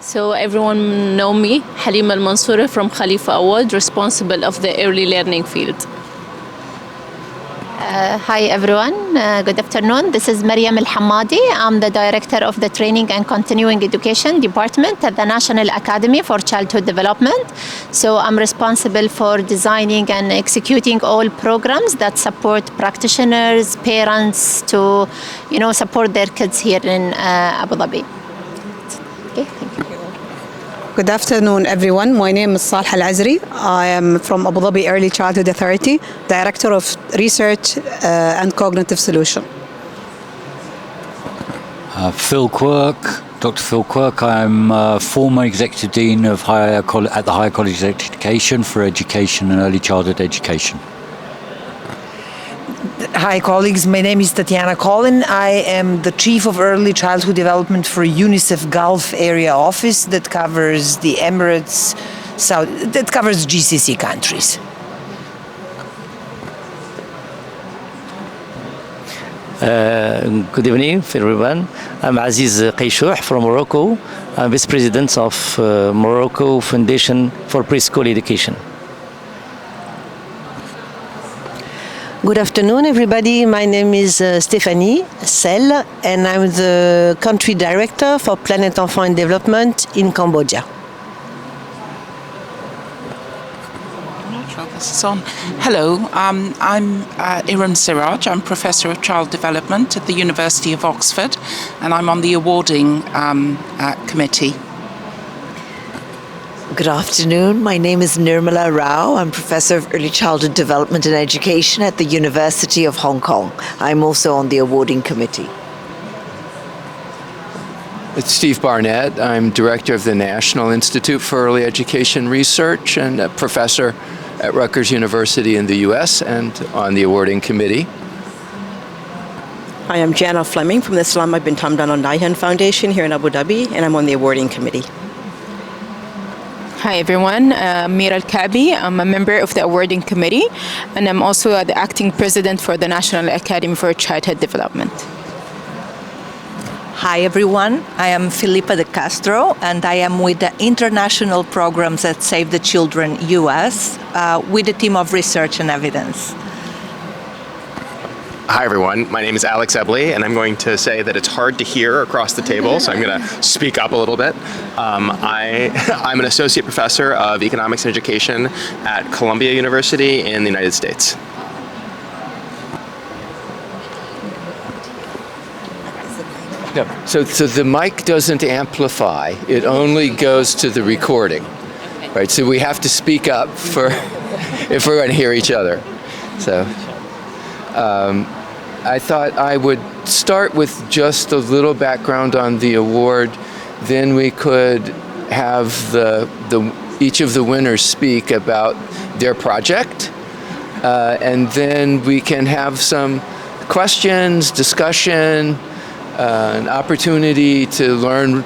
So everyone know me, Halima Al-Mansouri from Khalifa Award, responsible of the early learning field. Hi everyone, good afternoon. This is Maryam Al-Hamadi. I'm the Director of the Training and Continuing Education Department at the National Academy for Childhood Development. So I'm responsible for designing and executing all programs that support practitioners, parents to, support their kids here in Abu Dhabi. Okay, thank you. Good afternoon, everyone. My name is Salha Al-Azri. I am from Abu Dhabi Early Childhood Authority, Director of Research and Cognitive Solution. Phil Quirk, Dr. Phil Quirk. I'm former Executive Dean of at the Higher College of Education for Education and Early Childhood Education. Hi colleagues, my name is Tatiana Collin. I am the Chief of Early Childhood Development for UNICEF Gulf Area Office that covers the Emirates, that covers GCC countries. Good evening, everyone. I'm Aziz Qayshuh from Morocco. I'm Vice President of Morocco Foundation for Preschool Education. Good afternoon, everybody. My name is Stéphanie Sell, and I'm the Country Director for Planet Enfant and Development in Cambodia. I'm not sure this is on. Hello, I'm Iram Siraj. I'm Professor of Child Development at the University of Oxford, and I'm on the awarding committee. Good afternoon. My name is Nirmala Rao. I'm Professor of Early Childhood Development and Education at the University of Hong Kong. I'm also on the awarding committee. It's Steve Barnett. I'm Director of the National Institute for Early Education Research and a professor at Rutgers University in the US and on the awarding committee. Hi, I'm Jana Fleming from the Salama bin Hamdan Al Nahyan Foundation here in Abu Dhabi, and I'm on the awarding committee. Hi everyone, Mira Al-Kabi. I'm a member of the awarding committee, and I'm also the acting president for the National Academy for Childhood Development. Hi everyone, I am Filipa de Castro, and I am with the international programs at Save the Children US with a team of research and evidence. Hi everyone, my name is Alex Ebley, and I'm going to say that it's hard to hear across the table, so I'm going to speak up a little bit. I'm an associate professor of economics and education at Columbia University in the United States. No, so the mic doesn't amplify, it only goes to the recording, right? So we have to speak up if we're going to hear each other. So. I thought I would start with just a little background on the award, then we could have each of the winners speak about their project, and then we can have some questions, discussion, an opportunity to learn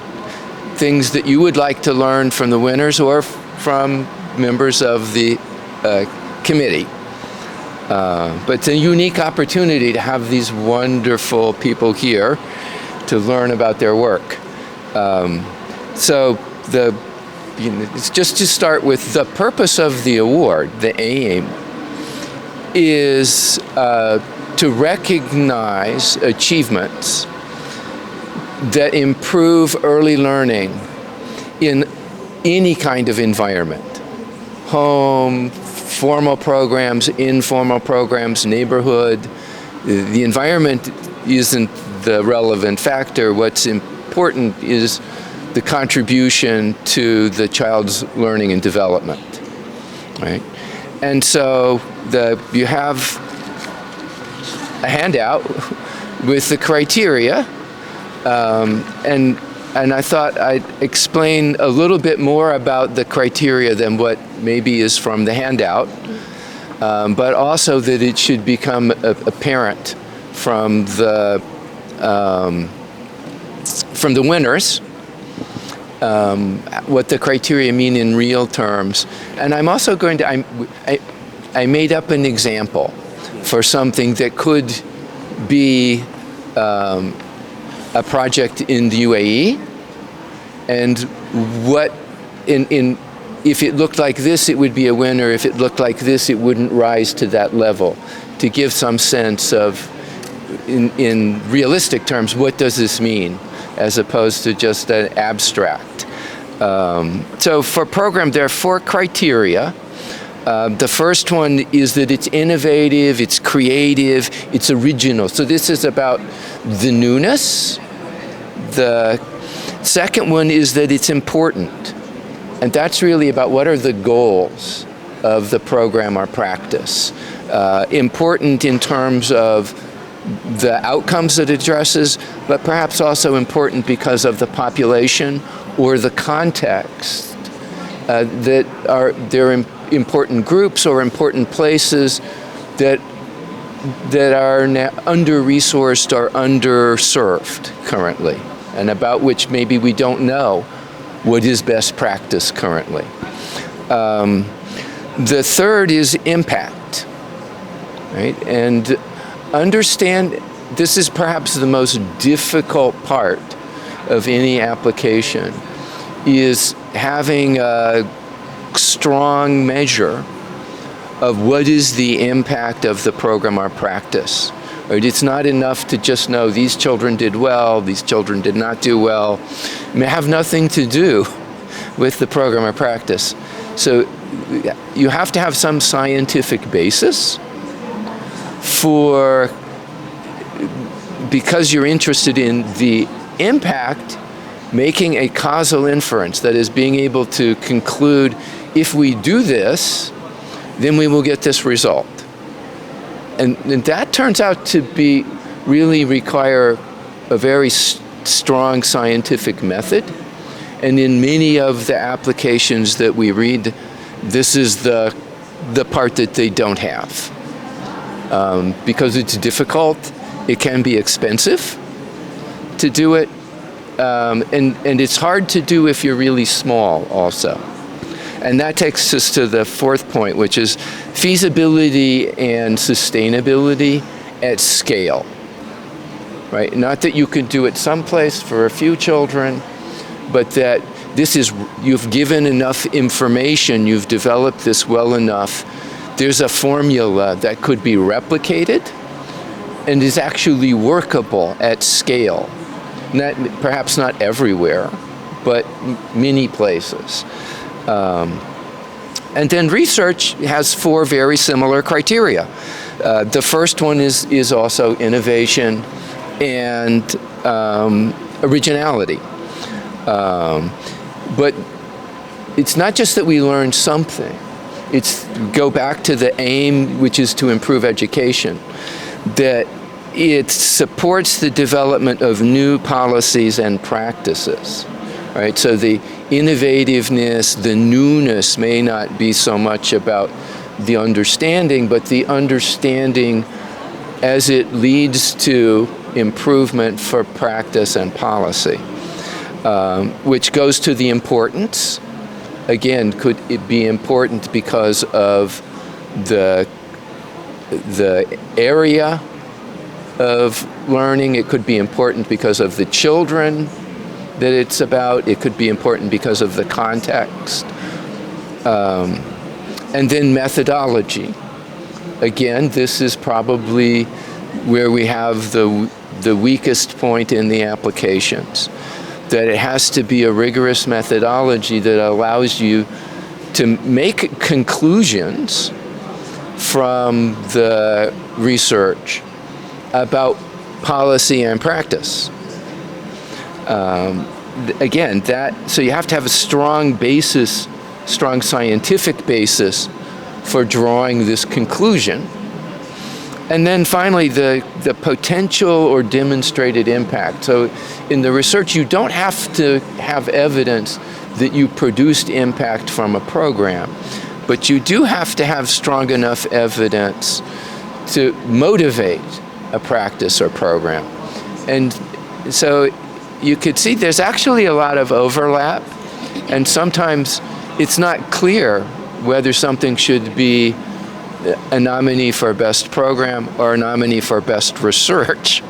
things that you would like to learn from the winners or from members of the committee. But it's a unique opportunity to have these wonderful people here to learn about their work. It's just to start with the purpose of the award, the aim, is to recognize achievements that improve early learning in any kind of environment, home, formal programs, informal programs, neighborhood. The environment isn't the relevant factor. What's important is the contribution to the child's learning and development, right? And so you have a handout with the criteria, and I thought I'd explain a little bit more about the criteria than what maybe is from the handout, but also that it should become apparent from the winners, what the criteria mean in real terms. And I'm also going to, I made up an example for something that could be a project in the UAE, and what if it looked like this, it would be a winner. If it looked like this, it wouldn't rise to that level. To give some sense of, in realistic terms, what does this mean, as opposed to just an abstract. So for program, there are 4 criteria. The first one is that it's innovative, it's creative, it's original. So this is about the newness. The second one is that it's important. And that's really about what are the goals of the program or practice. Important in terms of the outcomes it addresses, but perhaps also important because of the population or the context. That they're important groups or important places that are under-resourced or underserved currently, and about which maybe we don't know what is best practice currently. The third is impact, right? And understand, this is perhaps the most difficult part of any application, is having a strong measure of what is the impact of the program or practice. Right? It's not enough to just know these children did well, these children did not do well. It may have nothing to do with the program or practice. So you have to have some scientific basis because you're interested in the impact, making a causal inference, that is, being able to conclude, if we do this, then we will get this result. And that turns out to be really require a very strong scientific method. And in many of the applications that we read, this is the part that they don't have. Because it's difficult, it can be expensive to do it, and it's hard to do if you're really small also. And that takes us to the fourth point, which is feasibility and sustainability at scale, right? Not that you could do it someplace for a few children, but that you've given enough information, you've developed this well enough, there's a formula that could be replicated and is actually workable at scale. Perhaps not everywhere, but many places. And then research has 4 very similar criteria. The first one is also innovation and originality. But it's not just that we learn something. It's go back to the aim, which is to improve education, that it supports the development of new policies and practices, right? So the innovativeness, the newness may not be so much about the understanding, but the understanding as it leads to improvement for practice and policy, which goes to the importance. Again, could it be important because of the area of learning? It could be important because of the children that it's about. It could be important because of the context. And then methodology. Again, this is probably where we have the weakest point in the applications, that it has to be a rigorous methodology that allows you to make conclusions from the research about policy and practice. Again, so you have to have a strong basis, strong scientific basis for drawing this conclusion. And then finally, the potential or demonstrated impact. So in the research, you don't have to have evidence that you produced impact from a program, but you do have to have strong enough evidence to motivate a practice or program. And so you could see there's actually a lot of overlap, and sometimes it's not clear whether something should be a nominee for best program or a nominee for best research,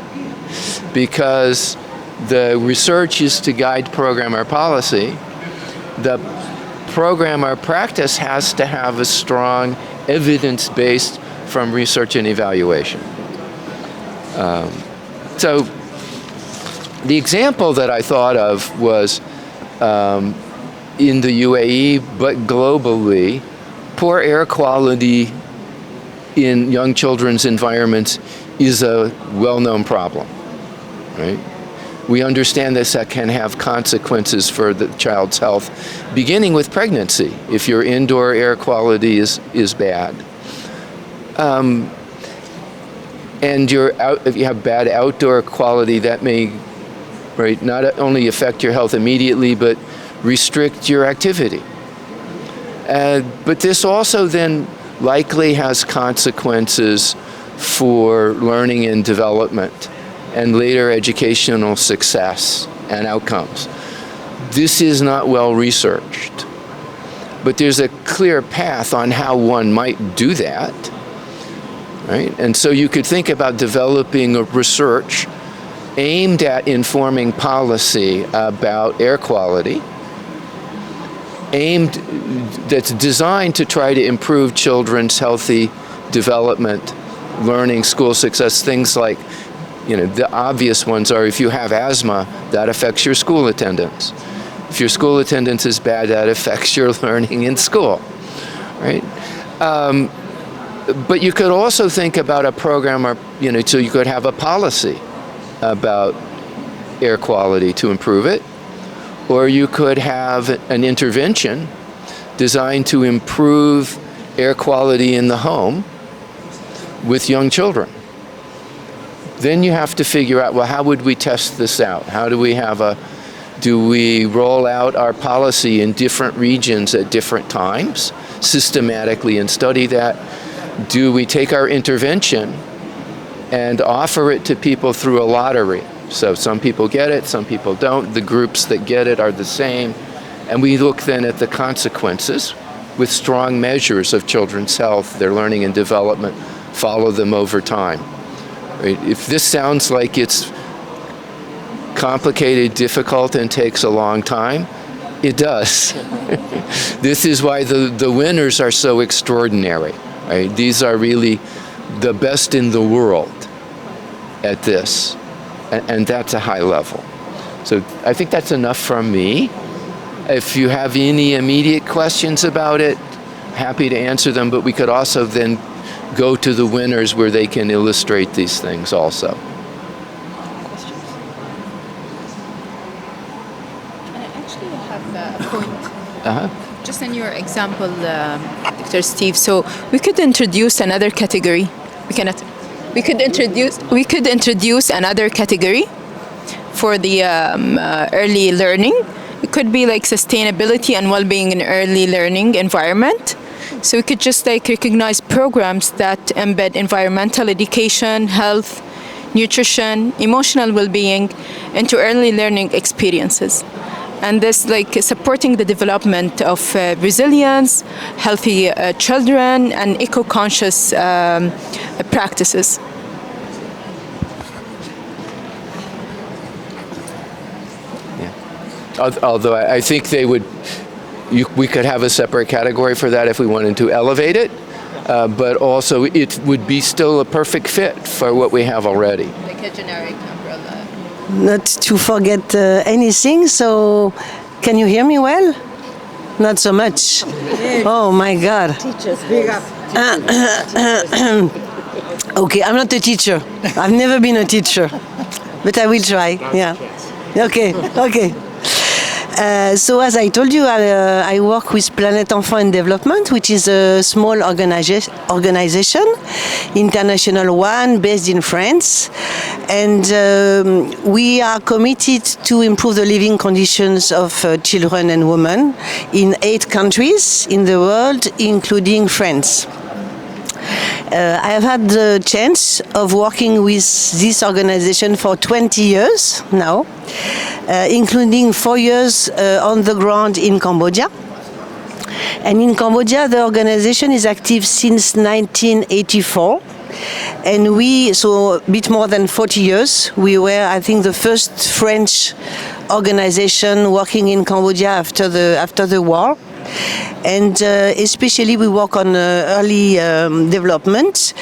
because the research is to guide program or policy. The program or practice has to have a strong evidence base from research and evaluation. So the example that I thought of was in the UAE, but globally, poor air quality in young children's environments is a well-known problem, right? We understand this that can have consequences for the child's health, beginning with pregnancy, if your indoor air quality is bad. And if you have bad outdoor quality, that may, right, not only affect your health immediately, but restrict your activity. But this also then likely has consequences for learning and development and later educational success and outcomes. This is not well researched, but there's a clear path on how one might do that, right? And so you could think about developing a research aimed at informing policy about air quality, that's designed to try to improve children's healthy development, learning, school success, things like, the obvious ones are if you have asthma, that affects your school attendance. If your school attendance is bad, that affects your learning in school, right? But you could also think about a program, or so you could have a policy about air quality to improve it, or you could have an intervention designed to improve air quality in the home with young children. Then you have to figure out, well, how would we test this out? How do we roll out our policy in different regions at different times, systematically, and study that? Do we take our intervention and offer it to people through a lottery? So some people get it, some people don't. The groups that get it are the same. And we look then at the consequences with strong measures of children's health, their learning and development, follow them over time. Right? If this sounds like it's complicated, difficult, and takes a long time, it does. This is why the winners are so extraordinary. Right? These are really the best in the world at this, and that's a high level. So I think that's enough from me. If you have any immediate questions about it, happy to answer them, but we could also then go to the winners where they can illustrate these things also. Questions? And I actually have a point. Just in your example, Dr. Steve, so we could introduce another category. We could introduce another category for the early learning. It could be like sustainability and well-being in early learning environment. So we could just recognize programs that embed environmental education, health, nutrition, emotional well-being into early learning experiences. And this supporting the development of resilience, healthy children, and eco-conscious practices. Although I think we could have a separate category for that if we wanted to elevate it, but also it would be still a perfect fit for what we have already. Like a generic umbrella. Not to forget anything, so can you hear me well? Not so much. Oh my God. Teachers, big up. Okay, I'm not a teacher. I've never been a teacher, but I will try. Yeah. Okay. So as I told you, I work with Planet Enfant in Development, which is a small organization, international one, based in France. And we are committed to improve the living conditions of children and women in 8 countries in the world, including France. I have had the chance of working with this organization for 20 years now, including 4 years on the ground in Cambodia. And in Cambodia, the organization is active since 1984. And so a bit more than 40 years, we were, I think, the first French organization working in Cambodia after the war. And especially we work on early development,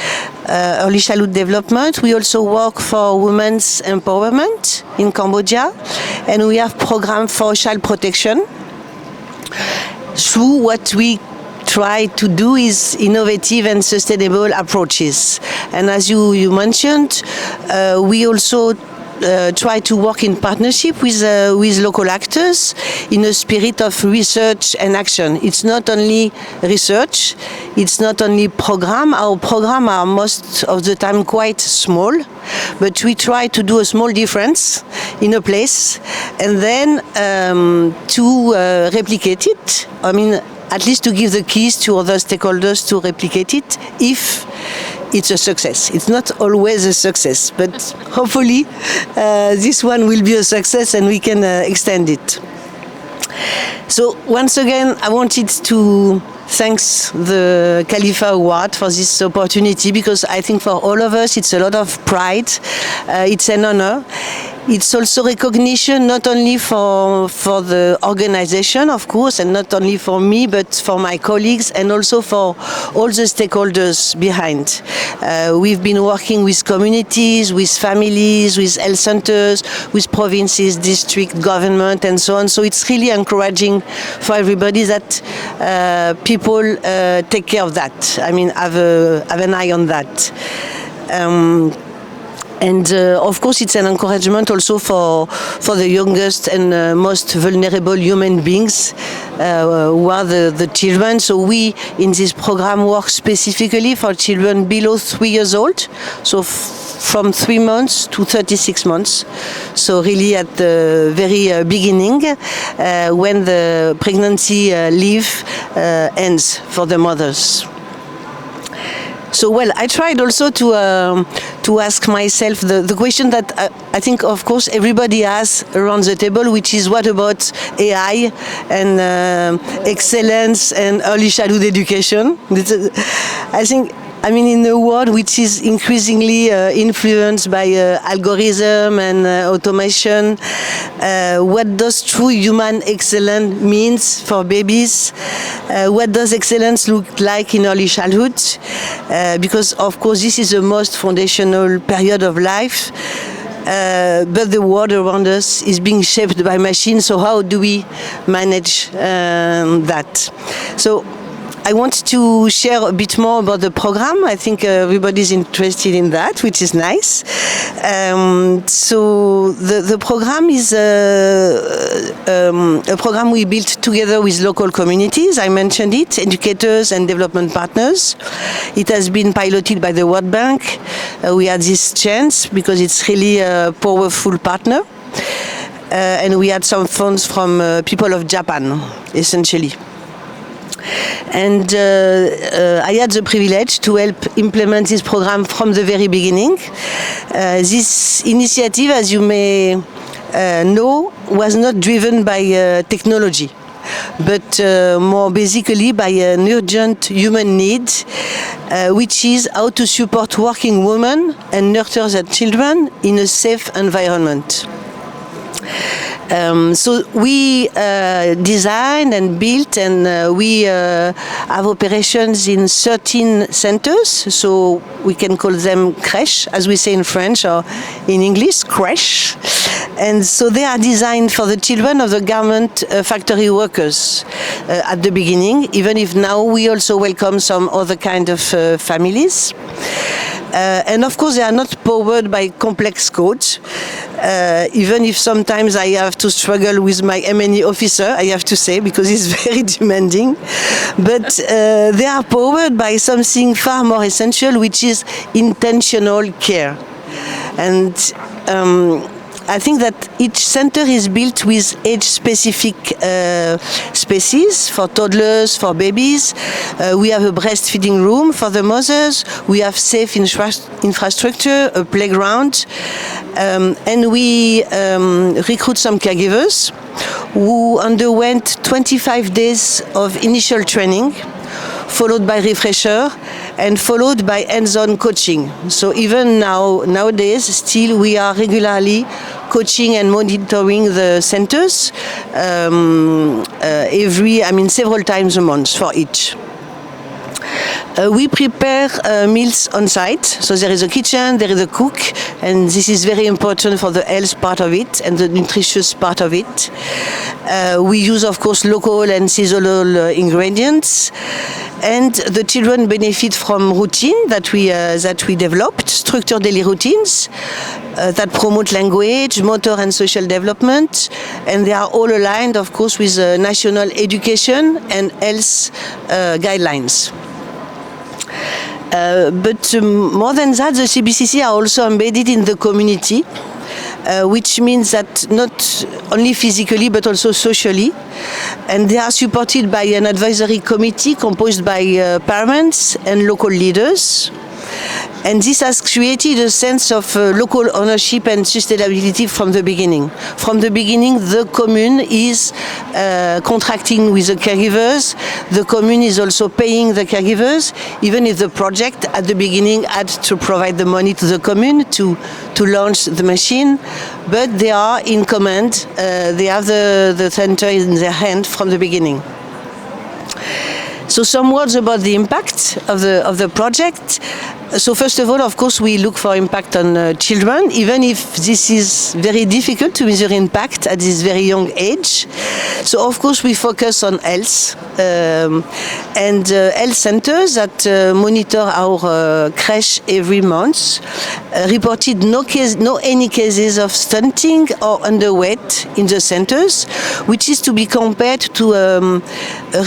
early childhood development. We also work for women's empowerment in Cambodia, and we have programs for child protection. Through what we try to do is innovative and sustainable approaches. And as you mentioned, we also try to work in partnership with local actors in a spirit of research and action. It's not only research, it's not only program. Our programs are most of the time quite small, but we try to do a small difference in a place and then to replicate it. I mean, at least to give the keys to other stakeholders to replicate it if it's a success. It's not always a success, but hopefully this one will be a success and we can extend it. So once again, I wanted to thank the Khalifa Award for this opportunity, because I think for all of us it's a lot of pride. It's an honor. It's also recognition not only for the organization, of course, and not only for me, but for my colleagues and also for all the stakeholders behind. We've been working with communities, with families, with health centers, with provinces, district government, and so on. So it's really encouraging for everybody that people take care of that. I mean, have an eye on that. And of course, it's an encouragement also for the youngest and most vulnerable human beings, who are the children. So we, in this program, work specifically for children below 3 years old, so from 3 months to 36 months. So really at the very beginning, when the pregnancy leave ends for the mothers. So, well, I tried also to ask myself the question that I think, of course, everybody has around the table, which is what about AI and excellence and early childhood education? I think, I mean, in a world which is increasingly influenced by algorithm and automation, what does true human excellence means for babies? What does excellence look like in early childhood? Because, of course, this is the most foundational period of life. But the world around us is being shaped by machines, so how do we manage that? So I want to share a bit more about the program. I think everybody's interested in that, which is nice. So the program is a program we built together with local communities. I mentioned it, educators and development partners. It has been piloted by the World Bank. We had this chance because it's really a powerful partner. And we had some funds from people of Japan, essentially. And I had the privilege to help implement this program from the very beginning. This initiative, as you may know, was not driven by technology, but more basically by an urgent human need, which is how to support working women and nurture their children in a safe environment. So we designed and built, and we have operations in 13 centers, so we can call them crèches, as we say in French, or in English, crèche. And so they are designed for the children of the garment factory workers at the beginning, even if now we also welcome some other kind of families. And of course, they are not powered by complex codes, even if sometimes I have to struggle with my M&E officer, I have to say, because he's very demanding. But they are powered by something far more essential, which is intentional care. And I think that each center is built with age-specific spaces for toddlers, for babies. We have a breastfeeding room for the mothers. We have safe infrastructure, a playground. And we recruit some caregivers who underwent 25 days of initial training followed by refresher, and followed by hands-on coaching. So even nowadays, still we are regularly coaching and monitoring the centers several times a month for each. We prepare meals on site, so there is a kitchen, there is a cook, and this is very important for the health part of it and the nutritious part of it. We use, of course, local and seasonal ingredients, and the children benefit from routine that we developed, structured daily routines that promote language, motor and social development, and they are all aligned, of course, with national education and health guidelines. But more than that, the CBCC are also embedded in the community, which means that not only physically but also socially, and they are supported by an advisory committee composed by parents and local leaders. And this has created a sense of local ownership and sustainability from the beginning. From the beginning, the commune is contracting with the caregivers. The commune is also paying the caregivers, even if the project at the beginning had to provide the money to the commune to launch the machine. But they are in command. They have the center in their hand from the beginning. So some words about the impact of the project. So first of all, of course, we look for impact on children, even if this is very difficult to measure impact at this very young age. So of course, we focus on health and health centers that monitor our creche every month reported no any cases of stunting or underweight in the centers, which is to be compared to a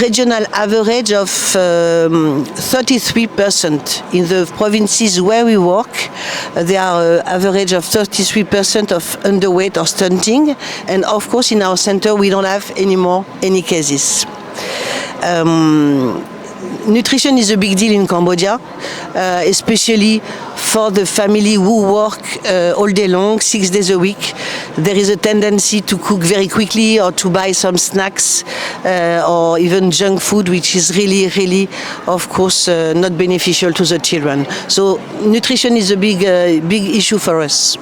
regional average of 33% in the provinces where we work. There are average of 33% of underweight or stunting, and of course in our center we don't have any cases. Nutrition is a big deal in Cambodia, especially for the family who work all day long, 6 days a week. There is a tendency to cook very quickly or to buy some snacks or even junk food, which is really, of course, not beneficial to the children. So nutrition is a big issue for us.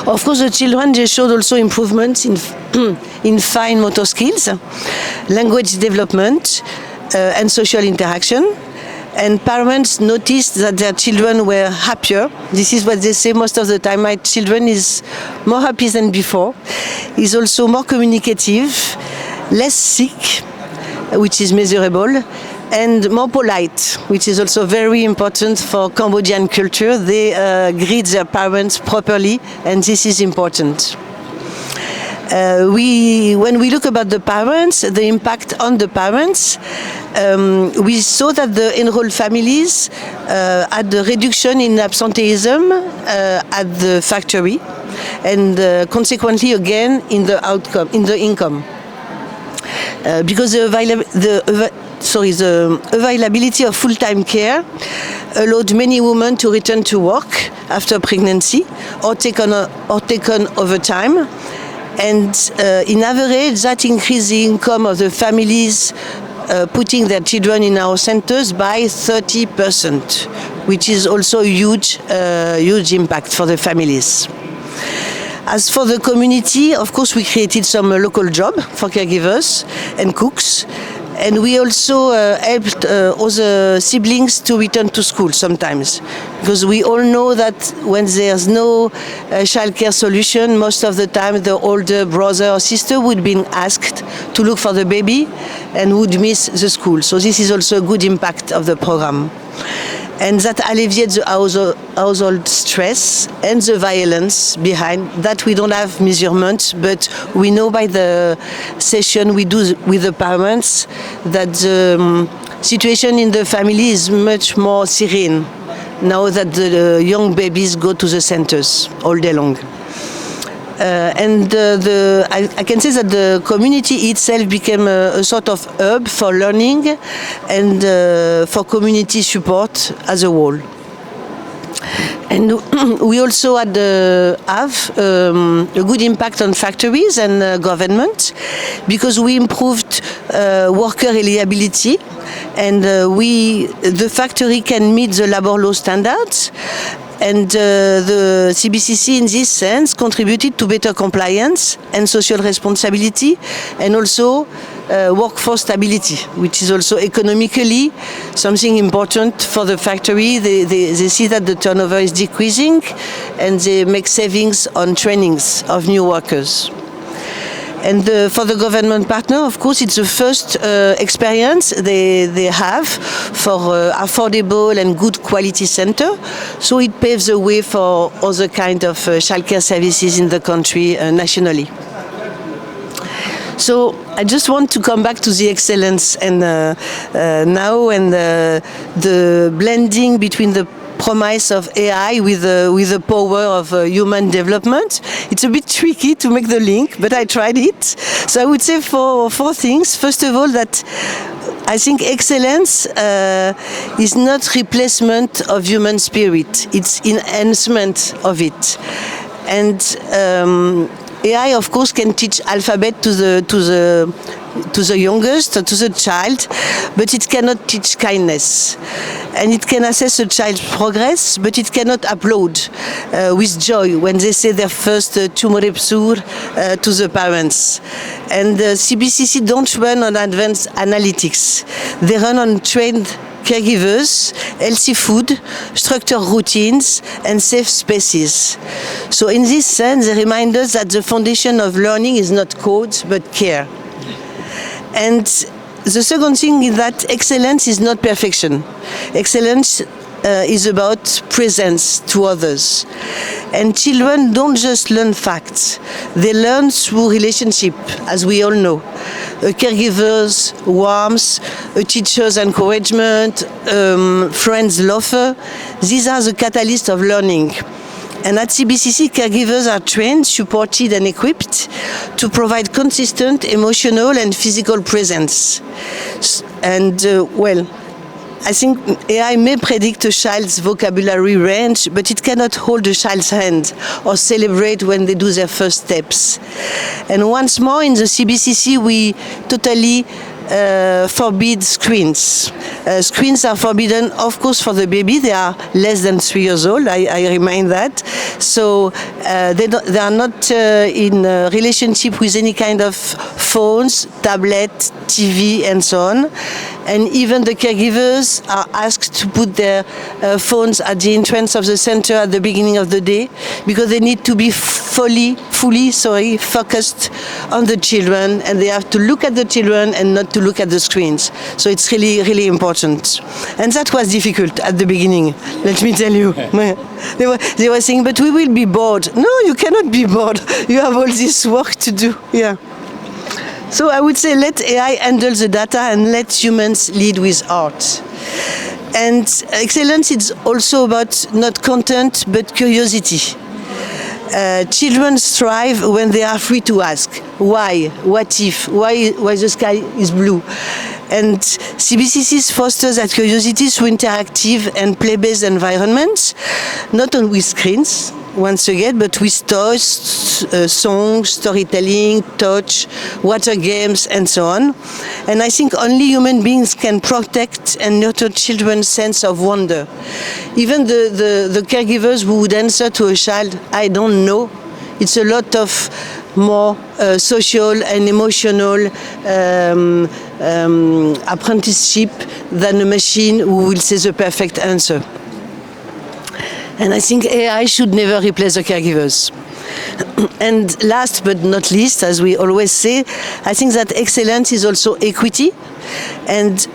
Of course, the children, they showed also improvements in fine motor skills, language development, and social interaction. And parents noticed that their children were happier. This is what they say most of the time. My children is more happy than before. Is also more communicative, less sick, which is measurable, and more polite, which is also very important for Cambodian culture. They greet their parents properly, and this is important. When we look about the parents, the impact on the parents, we saw that the enrolled families had a reduction in absenteeism at the factory, and consequently again in the outcome, in the income, because the availability of full-time care allowed many women to return to work after pregnancy or taken over time. And in average, that increased the income of the families putting their children in our centers by 30%, which is also a huge impact for the families. As for the community, of course, we created some local job for caregivers and cooks. And we also helped other siblings to return to school sometimes, because we all know that when there's no childcare solution, most of the time the older brother or sister would be asked to look for the baby and would miss the school. So this is also a good impact of the program. And that alleviates the household stress and the violence behind that. We don't have measurement, but we know by the session we do with the parents that the situation in the family is much more serene now that the young babies go to the centers all day long. I can say that the community itself became a sort of hub for learning and for community support as a whole. And we also have a good impact on factories and government, because we improved worker reliability, and the factory can meet the labor law standards. And the CBCC, in this sense, contributed to better compliance and social responsibility, and also workforce stability, which is also economically something important for the factory. They see that the turnover is decreasing, and they make savings on trainings of new workers. And for the government partner, of course, it's the first experience they have for affordable and good quality center. So it paves the way for other kind of childcare services in the country nationally. So I just want to come back to the excellence and now, and the blending between the promise of AI with the power of human development. It's a bit tricky to make the link, but I tried it. So I would say four things. First of all, that I think excellence is not replacement of human spirit. It's enhancement of it. And AI, of course, can teach alphabet to the youngest, to the child, but it cannot teach kindness. And it can assess a child's progress, but it cannot applaud with joy when they say their first tumorepsur to the parents. And CBCC don't run on advanced analytics. They run on trained caregivers, healthy food, structured routines, and safe spaces. So in this sense, they remind us that the foundation of learning is not code, but care. And the second thing is that excellence is not perfection. Excellence is about presence to others. And children don't just learn facts. They learn through relationship, as we all know. A caregiver's warmth, a teacher's encouragement, friends' laughter. These are the catalysts of learning. And at CBCC, caregivers are trained, supported, and equipped to provide consistent emotional and physical presence. And, I think AI may predict a child's vocabulary range, but it cannot hold a child's hand or celebrate when they do their first steps. And once more, in the CBCC, we totally forbid screens. Screens are forbidden, of course, for the baby. They are less than 3 years old, I remind that. So they are not in relationship with any kind of phones, tablet, TV, and so on. And even the caregivers are asked to put their phones at the entrance of the center at the beginning of the day, because they need to be fully focused on the children, and they have to look at the children and not to look at the screens. So it's really, really important. And that was difficult at the beginning, let me tell you. They were saying, but we will be bored. No, you cannot be bored. You have all this work to do. Yeah. So I would say let AI handle the data and let humans lead with art. And excellence is also about not content, but curiosity. Children thrive when they are free to ask, why, what if, why the sky is blue. And CBCC fosters that curiosity through interactive and play-based environments, not only with screens, once again, but with toys, songs, storytelling, touch, water games, and so on. And I think only human beings can protect and nurture children's sense of wonder. Even the caregivers who would answer to a child, I don't know, it's a lot of more social and emotional apprenticeship than a machine who will say the perfect answer. And I think AI should never replace the caregivers. And last but not least, as we always say, I think that excellence is also equity. And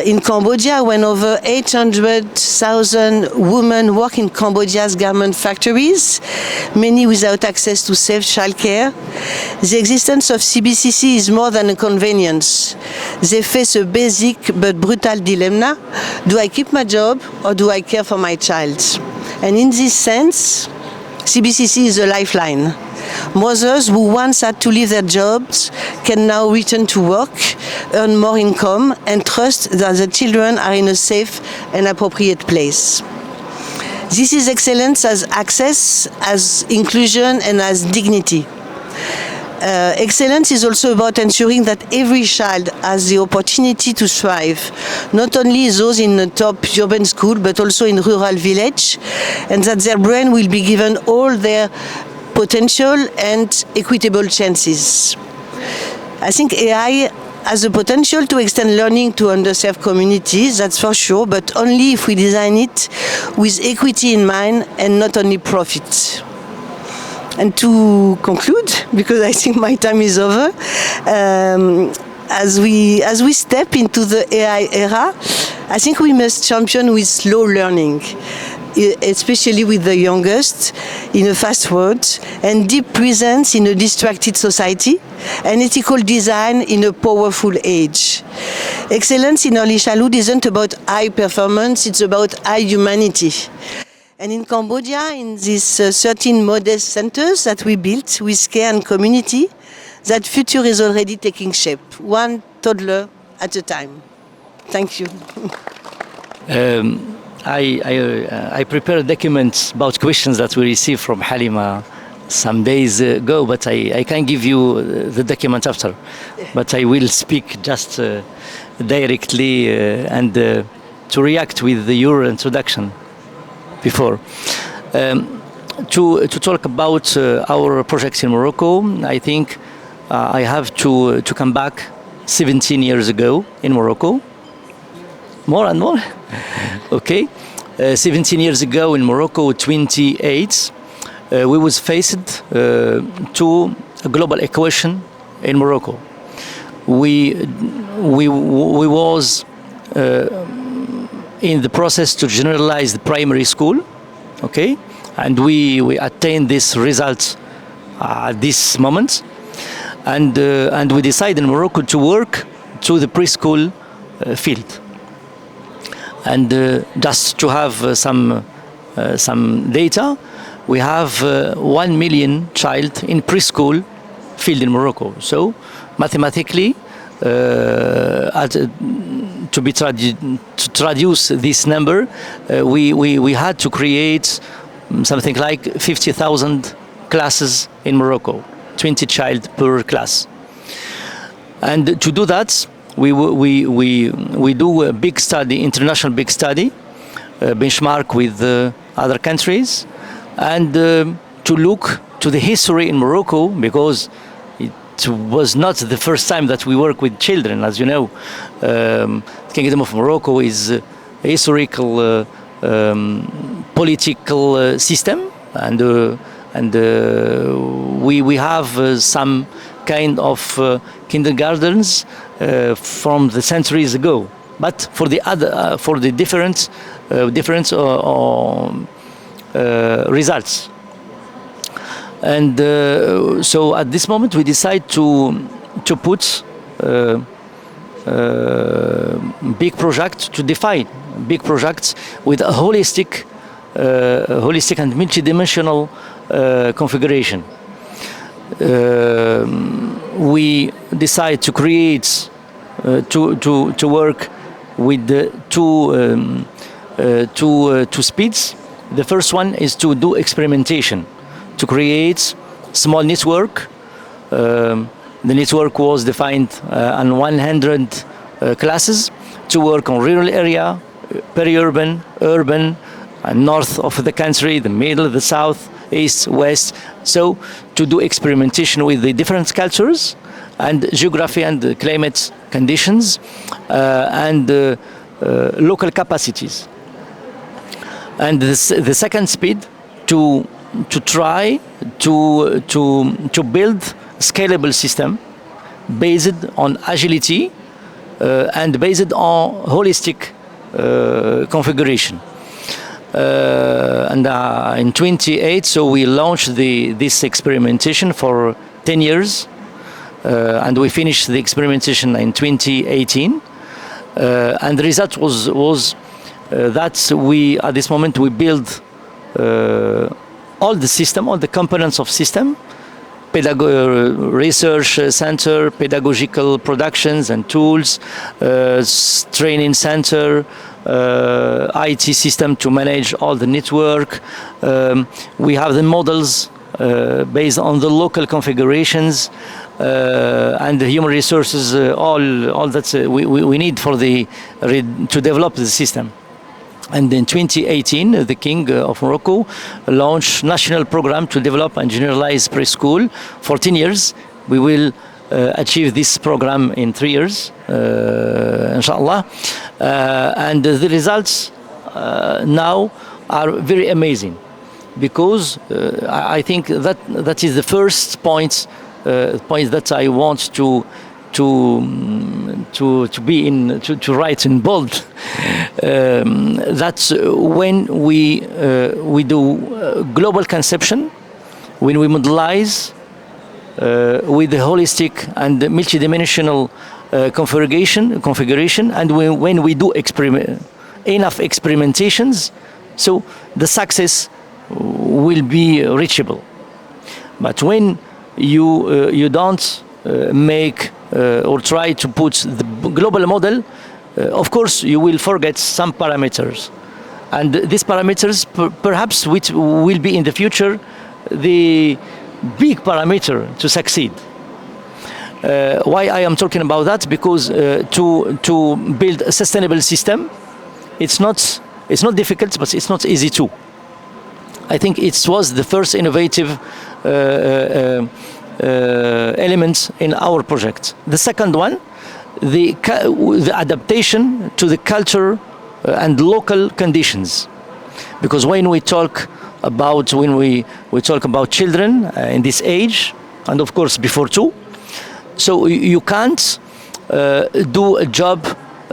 in Cambodia, when over 800,000 women work in Cambodia's garment factories, many without access to safe childcare, the existence of CBCC is more than a convenience. They face a basic but brutal dilemma: do I keep my job or do I care for my child? And in this sense, CBCC is a lifeline. Mothers who once had to leave their jobs can now return to work, earn more income, and trust that the children are in a safe and appropriate place. This is excellence as access, as inclusion, and as dignity. Excellence is also about ensuring that every child has the opportunity to thrive, not only those in the top urban school, but also in rural village, and that their brain will be given all their potential and equitable chances. I think AI has the potential to extend learning to underserved communities, that's for sure, but only if we design it with equity in mind and not only profit. And to conclude, because I think my time is over, as we step into the AI era, I think we must champion with slow learning, especially with the youngest, in a fast world, and deep presence in a distracted society, and ethical design in a powerful age. Excellence in early childhood isn't about high performance, it's about high humanity. And in Cambodia, in these 13 modest centers that we built with care and community, that future is already taking shape, one toddler at a time. Thank you. I prepared documents about questions that we received from Halima some days ago, but I can't give you the document after. But I will speak just directly and to react with your introduction before. To talk about our projects in Morocco, I think I have to come back 17 years ago in Morocco. More and more? Okay. 17 years ago in Morocco, 28, we was faced to a global equation in Morocco. We was in the process to generalize the primary school, okay, and we attained this result at this moment, and we decided in Morocco to work to the preschool field, and just to have some data, we have 1 million child in preschool field in Morocco. So mathematically, to traduce this number, we had to create something like 50,000 classes in Morocco, 20 child per class. And to do that, we do a big study, international big study, benchmark with other countries, and to look to the history in Morocco, because it was not the first time that we work with children. As you know, the Kingdom of Morocco is a historical political system, and we have some kind of kindergartens from the centuries ago, but for the other for the different results. And so at this moment we decide to put big project, to define big projects with a holistic and multidimensional configuration. We decide to create to work with two speeds. The first one is to do experimentation, to create small network. The network was defined on 100 classes to work on rural area, peri-urban, urban, and north of the country, the middle, the south, east, west. So to do experimentation with the different cultures and geography and climate conditions and local capacities. And the second speed to try to build a scalable system based on agility and based on holistic configuration. And in 28, so we launched this experimentation for 10 years, and we finished the experimentation in 2018. And the result was that we, at this moment, we build all the system, all the components of system, research center, pedagogical productions and tools, training center, IT system to manage all the network. We have the models based on the local configurations and the human resources, all that we need for to develop the system. And in 2018, the King of Morocco launched national program to develop and generalize preschool. 14 years. We will achieve this program in 3 years, inshallah. And the results now are very amazing, because I think that is the first point that I want to write in bold. That's when we do global conception, when we modelize with the holistic and multidimensional configuration, and when we do enough experimentations, so the success will be reachable. But when you don't make or try to put the global model, of course you will forget some parameters, and these parameters perhaps which will be in the future the big parameter to succeed. Why I am talking about that? Because to build a sustainable system, it's not difficult, but it's not easy too. I think it was the first innovative element in our project. The second one, the adaptation to the culture and local conditions, because when we talk about children in this age, and of course before too, so you can't do a job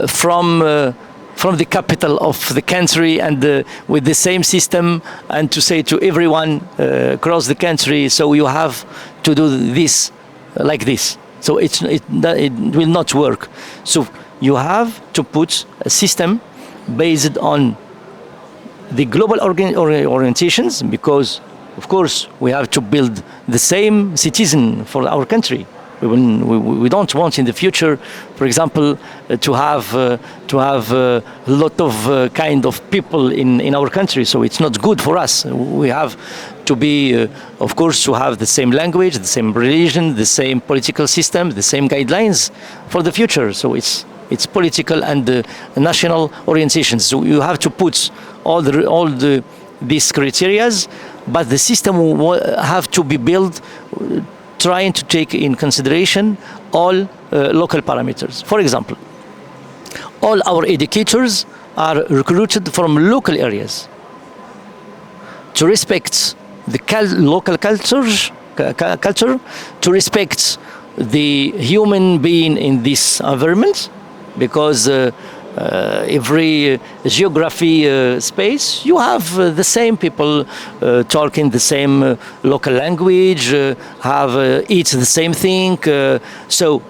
from the capital of the country and with the same system, and to say to everyone across the country, so you have to do this like this. So it will not work. So you have to put a system based on the global orientations, because of course we have to build the same citizen for our country. We don't want in the future, for example, to have a lot of kind of people in our country. So it's not good for us. We have to be, of course, to have the same language, the same religion, the same political system, the same guidelines for the future. So it's political and national orientations. So you have to put all these criterias, but the system will have to be built trying to take in consideration all local parameters. For example, all our educators are recruited from local areas to respect the local culture, to respect the human being in this environment, because every geography space, you have the same people talking the same local language, eat the same thing. So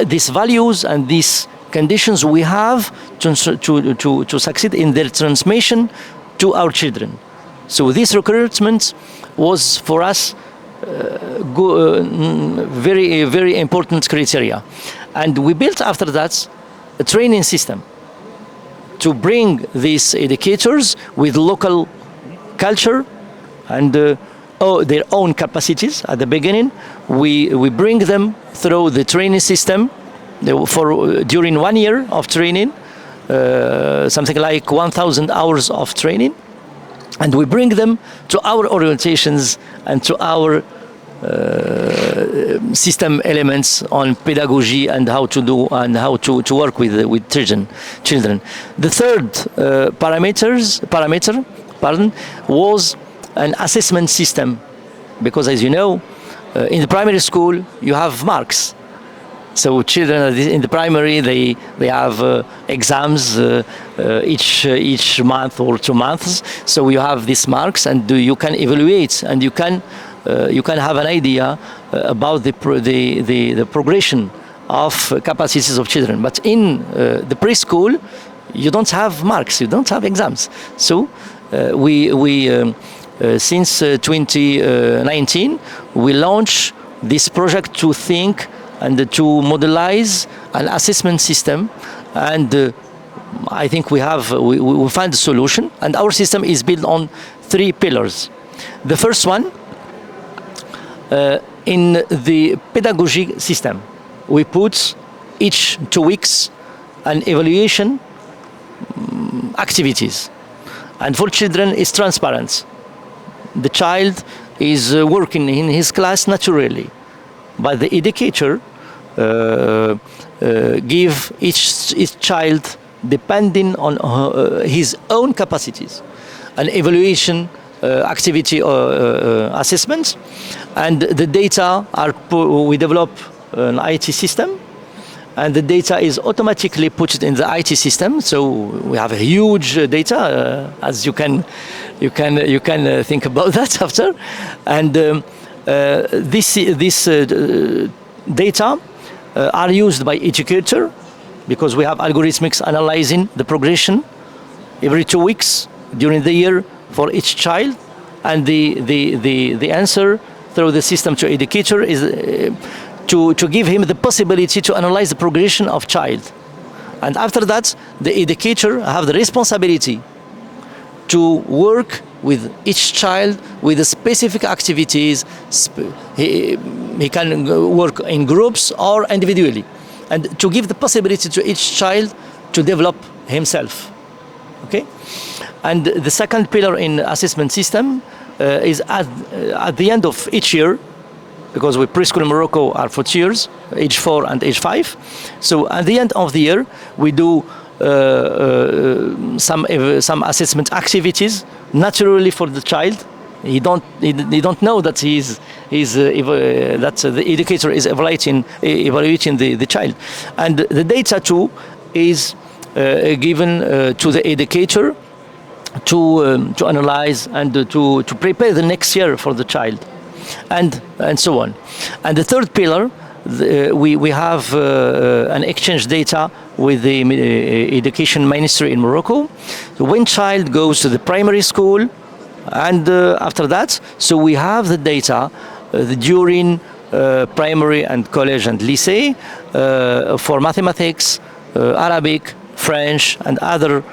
these values and these conditions we have to succeed in their transmission to our children. So this recruitment was for us very, very important criteria. And we built after that a training system to bring these educators with local culture and their own capacities. At the beginning, we bring them through the training system during 1 year of training, something like 1,000 hours of training, and we bring them to our orientations and to our system elements on pedagogy and how to do and how to work with children. The third parameter was an assessment system, because as you know, in the primary school you have marks. So children in the primary they have exams each month or 2 months. So you have these marks, and you can evaluate, and you can have an idea about the progression of capacities of children. But in the preschool, you don't have marks, you don't have exams. So since 2019, we launched this project to think and to modelize an assessment system, and I think we find a solution, and our system is built on 3 pillars. The first one, in the pedagogy system, we put each 2 weeks an evaluation activities, and for children it's transparent. The child is working in his class naturally, but the educator give each child, depending on his own capacities, an evaluation activity assessments, and the data are we develop an IT system, and the data is automatically put in the IT system. So we have a huge data, as you can think about that after, and this data are used by educator, because we have algorithmics analyzing the progression every 2 weeks during the year for each child, and the answer through the system to educator is to give him the possibility to analyze the progression of child. And after that, the educator have the responsibility to work with each child with the specific activities. He can work in groups or individually, and to give the possibility to each child to develop himself. Okay? And the second pillar in assessment system is at the end of each year, because we preschool in Morocco are for 2 years, age 4 and age 5. So at the end of the year, we do some assessment activities naturally for the child. He don't know that that the educator is evaluating the child, and the data too is given to the educator to analyze and to prepare the next year for the child, and so on. And the third pillar, we have an exchange data with the education ministry in Morocco. So when child goes to the primary school, and after that, so we have the data during primary and college and lycée for mathematics, Arabic, French, and other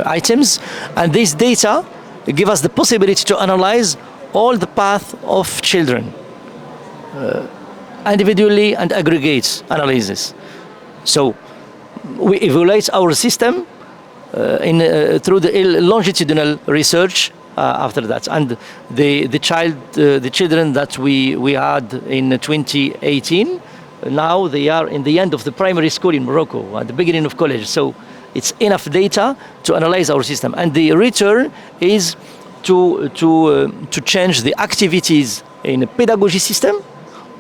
items, and this data give us the possibility to analyze all the path of children individually and aggregate analysis. So we evaluate our system through the longitudinal research after that, and the children that we had in 2018, now they are in the end of the primary school in Morocco, at the beginning of college. So it's enough data to analyze our system, and the return is to change the activities in a pedagogy system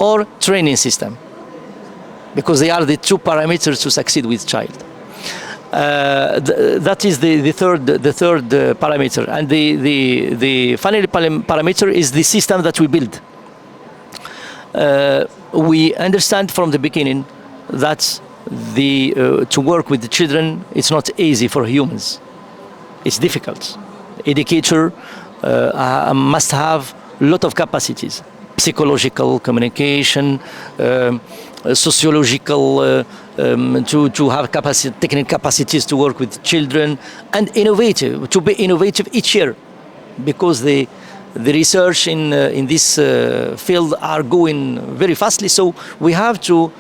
or training system, because they are the 2 parameters to succeed with child. That is the third parameter, and the final parameter is the system that we build. We understand from the beginning that to work with the children, it's not easy for humans. It's difficult. Educator must have a lot of capacities: psychological, communication, sociological, to have technical capacities to work with children, and to be innovative each year, because the research in this field are going very fastly. So we have to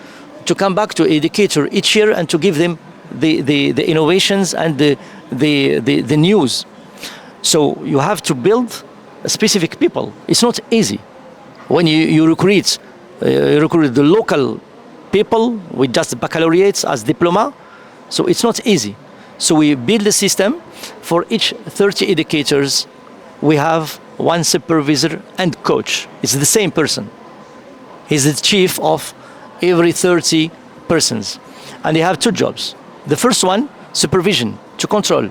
come back to educator each year and to give them the innovations and the news. So you have to build specific people. It's not easy. When you recruit the local people with just baccalaureates as diploma, so it's not easy. So we build a system for each 30 educators. We have 1 supervisor and coach. It's the same person. He's the chief of every 30 persons, and they have 2 jobs. The first one, supervision, to control,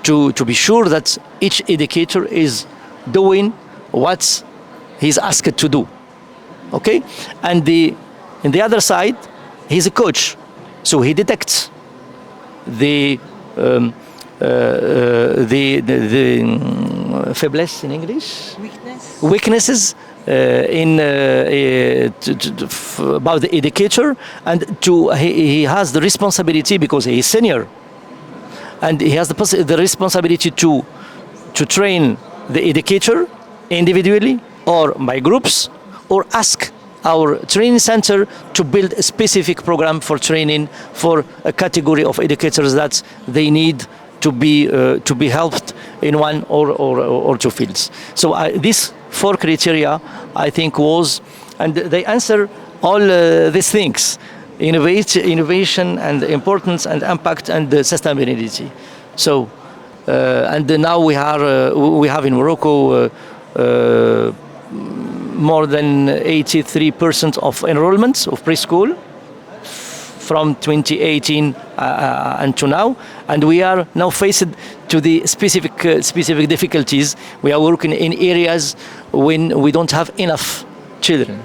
to be sure that each educator is doing what he's asked to do. Okay, and in the other side, he's a coach, so he detects the faiblesse in English, weaknesses about the educator, and he has the responsibility because he is senior, and he has the responsibility to train the educator individually or by groups, or ask our training center to build a specific program for training for a category of educators that they need to be helped in one or two fields. So these 4 criteria, I think, and they answer all these things: innovation and importance and impact and sustainability. So and now we have in Morocco more than 83% of enrollment of preschool from 2018 until now, and we are now faced to the specific difficulties. We are working in areas when we don't have enough children.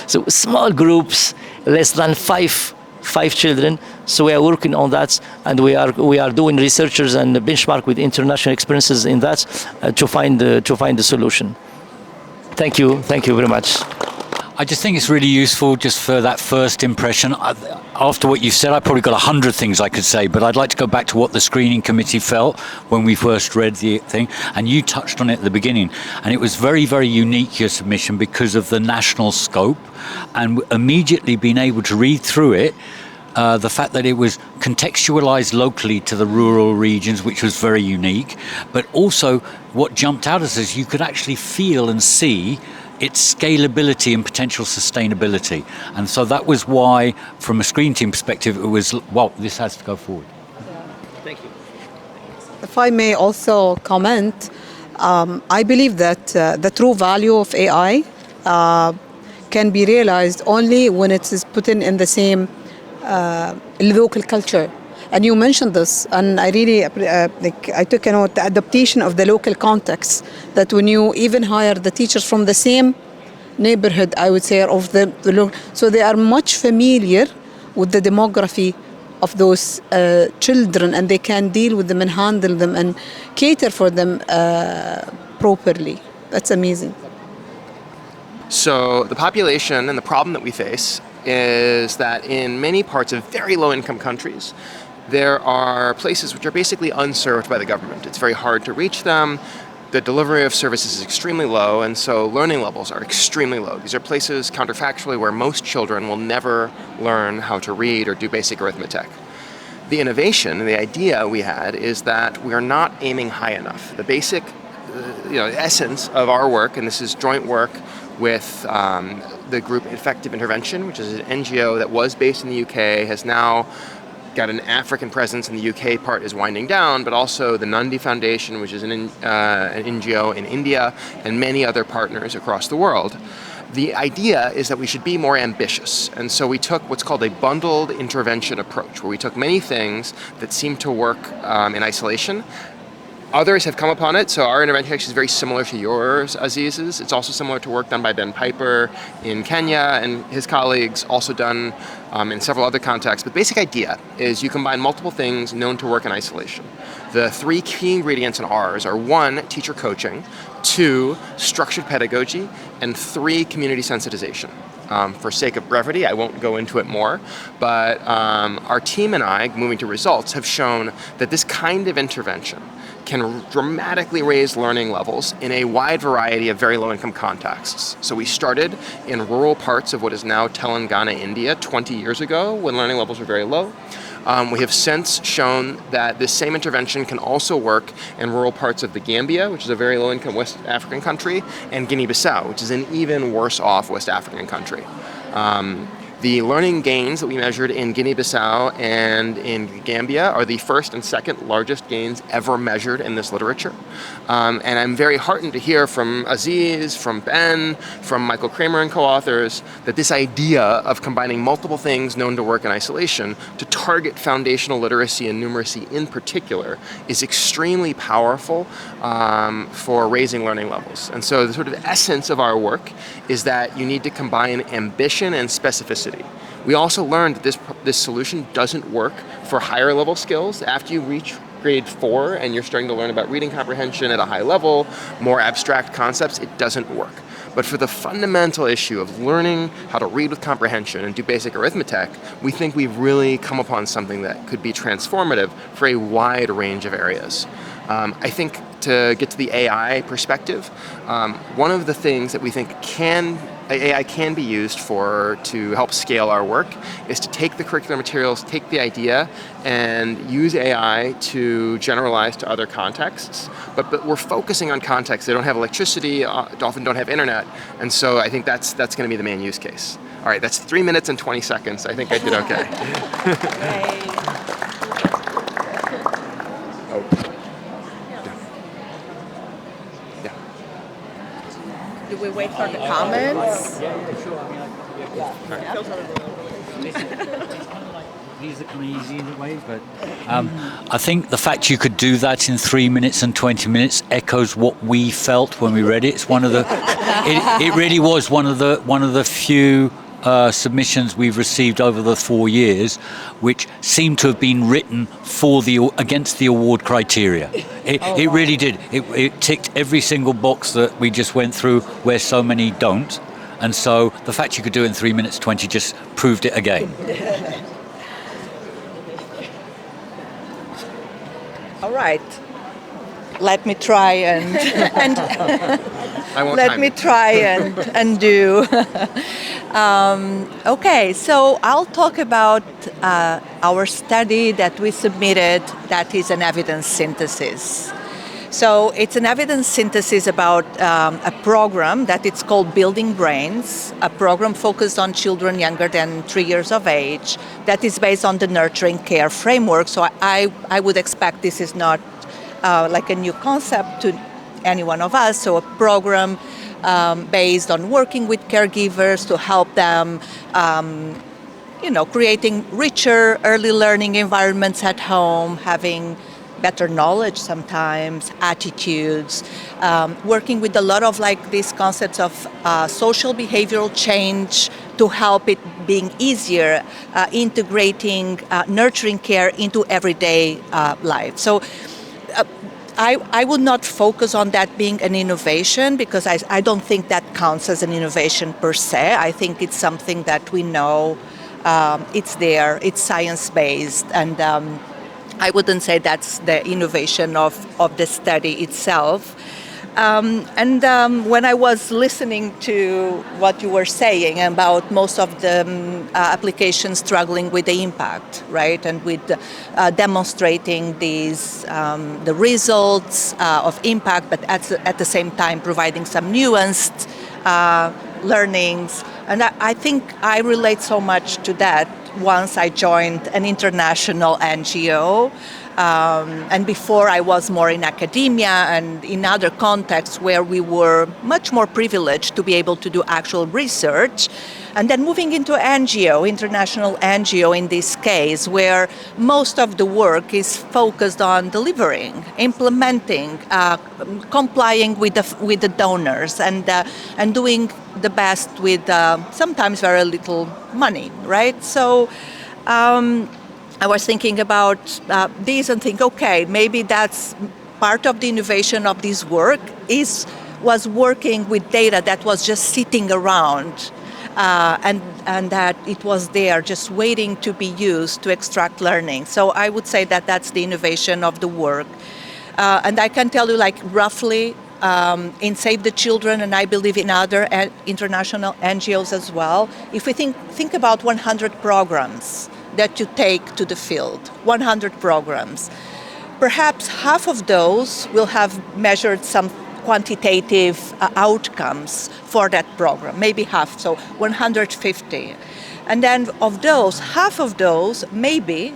So small groups, less than five children. So we are working on that, and we are doing researchers and benchmark with international experiences in that to find the solution. Thank you very much. I just think it's really useful just for that first impression. After what you've said, I've probably got 100 things I could say, but I'd like to go back to what the screening committee felt when we first read the thing. And you touched on it at the beginning. And it was very, very unique, your submission, because of the national scope. And immediately being able to read through it, the fact that it was contextualized locally to the rural regions, which was very unique. But also what jumped out at us is you could actually feel and see its scalability and potential sustainability. And so that was why, from a screen team perspective, it was, well, this has to go forward. Thank you. If I may also comment, I believe that the true value of AI can be realized only when it is put in the same local culture. And you mentioned this, and I really I took a note, the adaptation of the local context, that when you even hire the teachers from the same neighborhood, I would say, of the local, so they are much familiar with the demography of those children, and they can deal with them and handle them and cater for them properly. That's amazing. So the population and the problem that we face is that in many parts of very low-income countries, there are places which are basically unserved by the government. It's very hard to reach them. The delivery of services is extremely low, and so learning levels are extremely low. These are places, counterfactually, where most children will never learn how to read or do basic arithmetic. The innovation, the idea we had, is that we are not aiming high enough. The basic essence of our work, and this is joint work with the group Effective Intervention, which is an NGO that was based in the UK, has now got an African presence, and the UK part is winding down, but also the Nandi Foundation, which is an NGO in India, and many other partners across the world. The idea is that we should be more ambitious, and so we took what's called a bundled intervention approach, where we took many things that seem to work in isolation. Others have come upon it, so our intervention actually is very similar to yours, Aziz's. It's also similar to work done by Ben Piper in Kenya and his colleagues, also done in several other contexts. But the basic idea is you combine multiple things known to work in isolation. The 3 key ingredients in ours are 1, teacher coaching, 2, structured pedagogy, and 3, community sensitization. For sake of brevity, I won't go into it more, but our team and I, moving to results, have shown that this kind of intervention can dramatically raise learning levels in a wide variety of very low-income contexts. So we started in rural parts of what is now Telangana, India, 20 years ago, when learning levels were very low. We have since shown that this same intervention can also work in rural parts of the Gambia, which is a very low-income West African country, and Guinea-Bissau, which is an even worse-off West African country. The learning gains that we measured in Guinea-Bissau and in Gambia are the first and second largest gains ever measured in this literature. And I'm very heartened to hear from Aziz, from Ben, from Michael Kramer and co-authors that this idea of combining multiple things known to work in isolation to target foundational literacy and numeracy in particular is extremely powerful for raising learning levels. And so the sort of essence of our work is that you need to combine ambition and specificity. We also learned that this solution doesn't work for higher level skills. After you reach grade 4 and you're starting to learn about reading comprehension at a high level, more abstract concepts, it doesn't work. But for the fundamental issue of learning how to read with comprehension and do basic arithmetic, we think we've really come upon something that could be transformative for a wide range of areas. I think to get to the AI perspective, one of the things that we think AI can be used for to help scale our work is to take the curricular materials, take the idea, and use AI to generalize to other contexts. But we're focusing on contexts. They don't have electricity, often don't have internet, and so I think that's going to be the main use case. All right, that's 3 minutes and 20 seconds. I think I did okay. Do we wait for the comments? These are kind of easy in a way, but I think the fact you could do that in 3 minutes and 20 minutes echoes what we felt when we read it. It's one of the, it really was one of the few submissions we've received over the 4 years, which seemed to have been written against the award criteria. It really did. It ticked every single box that we just went through, where so many don't. And so the fact you could do it in 3 minutes 20 just proved it again. All right. Let me try and I won't let me try and do. Okay, so I'll talk about our study that we submitted that is an evidence synthesis. So it's an evidence synthesis about a program that it's called Building Brains, a program focused on children younger than 3 years of age that is based on the nurturing care framework. So I would expect this is not like a new concept to any one of us. So a program based on working with caregivers to help them, creating richer early learning environments at home, having better knowledge sometimes, attitudes, working with a lot of like these concepts of social behavioral change to help it being easier, integrating nurturing care into everyday life. So I would not focus on that being an innovation, because I don't think that counts as an innovation per se. I think it's something that we know, it's there, it's science-based, and I wouldn't say that's the innovation of the study itself. When I was listening to what you were saying about most of the applications struggling with the impact, right, and with demonstrating these the results of impact, but at the same time providing some nuanced learnings, and I think I relate so much to that once I joined an international NGO. And before I was more in academia and in other contexts where we were much more privileged to be able to do actual research. And then moving into NGO, international NGO in this case, where most of the work is focused on delivering, implementing, complying with the donors, and doing the best with sometimes very little money, right? So I was thinking about this and think, okay, maybe that's part of the innovation of this work was working with data that was just sitting around and that it was there just waiting to be used to extract learning. So I would say that that's the innovation of the work. And I can tell you, like, roughly in Save the Children, and I believe in other international NGOs as well, if we think about 100 programs that you take to the field, 100 programs, perhaps half of those will have measured some quantitative outcomes for that program, maybe half, so 150. And then of those, half of those maybe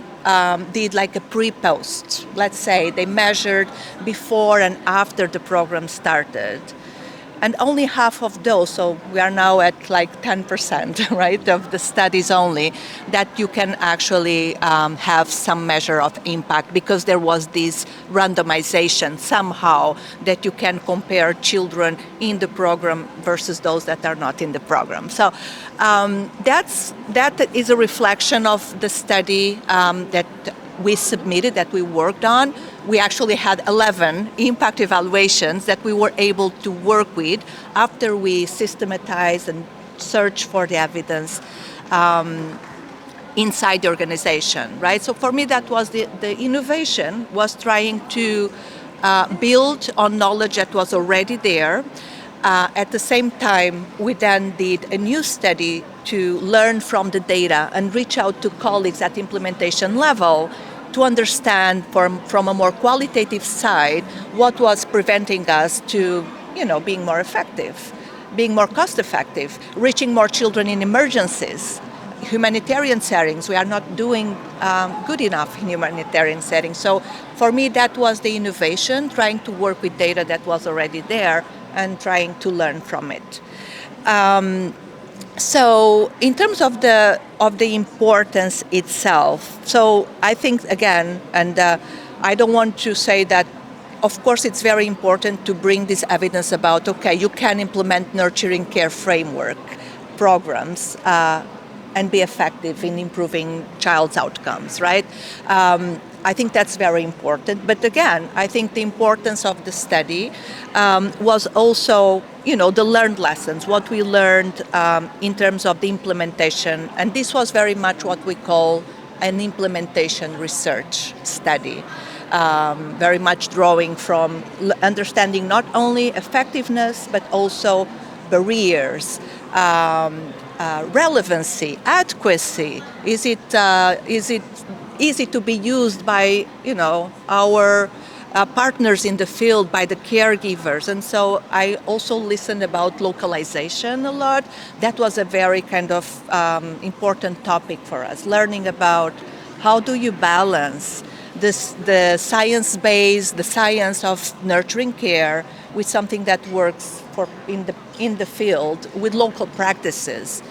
did like a pre-post. Let's say they measured before and after the program started. And only half of those, so we are now at like 10%, right, of the studies only, that you can actually have some measure of impact, because there was this randomization somehow that you can compare children in the program versus those that are not in the program. So that is a reflection of the study that we submitted, that we worked on, we actually had 11 impact evaluations that we were able to work with after we systematized and searched for the evidence inside the organization, right? So for me, that was the innovation, was trying to build on knowledge that was already there. At the same time, we then did a new study to learn from the data and reach out to colleagues at implementation level to understand from a more qualitative side what was preventing us to, being more effective, being more cost effective, reaching more children in emergencies. Humanitarian settings, we are not doing good enough in humanitarian settings. So for me, that was the innovation, trying to work with data that was already there and trying to learn from it. So in terms of the importance itself, so I think, again, and I don't want to say that, of course, it's very important to bring this evidence about, okay, you can implement nurturing care framework programs and be effective in improving child's outcomes, right? I think that's very important. But again, I think the importance of the study was also, the learned lessons, what we learned in terms of the implementation. And this was very much what we call an implementation research study, very much drawing from understanding not only effectiveness, but also barriers, relevancy, adequacy. Is it easy to be used by our partners in the field, by the caregivers? And so I also listened about localization a lot. That was a very kind of important topic for us, learning about how do you balance the science-based, the science of nurturing care with something that works in the field with local practices.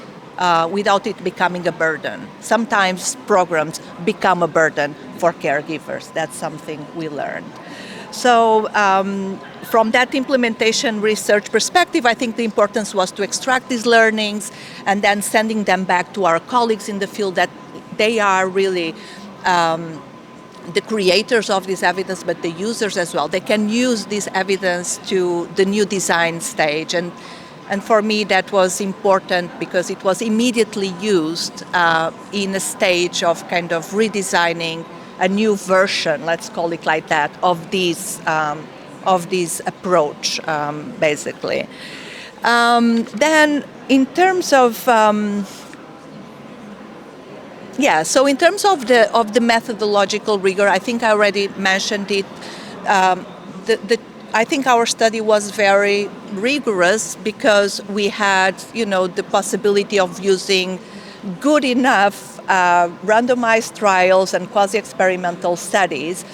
Without it becoming a burden. Sometimes programs become a burden for caregivers. That's something we learned. So from that implementation research perspective, I think the importance was to extract these learnings and then sending them back to our colleagues in the field, that they are really the creators of this evidence, but the users as well. They can use this evidence to the new design stage. And for me, that was important because it was immediately used in a stage of kind of redesigning a new version, let's call it like that, of this approach, basically. Then, in terms of so in terms of the methodological rigor, I think I already mentioned it. I think our study was very rigorous because we had, the possibility of using good enough randomized trials and quasi-experimental studies,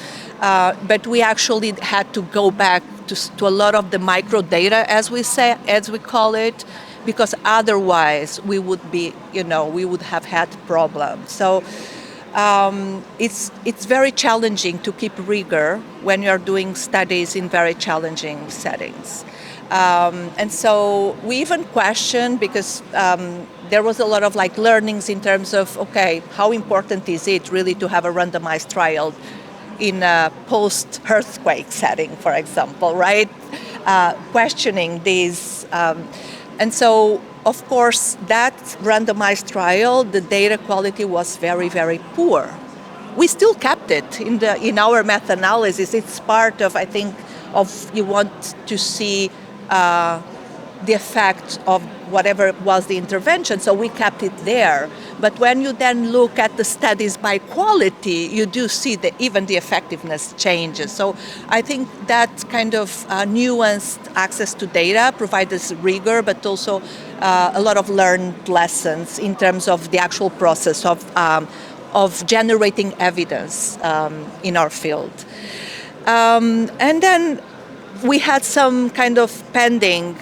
but we actually had to go back to a lot of the micro data, as we call it, because otherwise we would have had problems. So. It's very challenging to keep rigor when you're doing studies in very challenging settings. And so we even questioned, because there was a lot of learnings in terms of, okay, how important is it really to have a randomized trial in a post-earthquake setting, for example, right? Questioning these. And so, of course, that randomized trial, the data quality was very, very poor. We still kept it in our meta-analysis. It's part of, I think, you want to see the effect of whatever was the intervention, so we kept it there. But when you then look at the studies by quality, you do see that even the effectiveness changes. So I think that kind of nuanced access to data provides us rigor, but also a lot of learned lessons in terms of the actual process of generating evidence in our field. And then we had some kind of pending,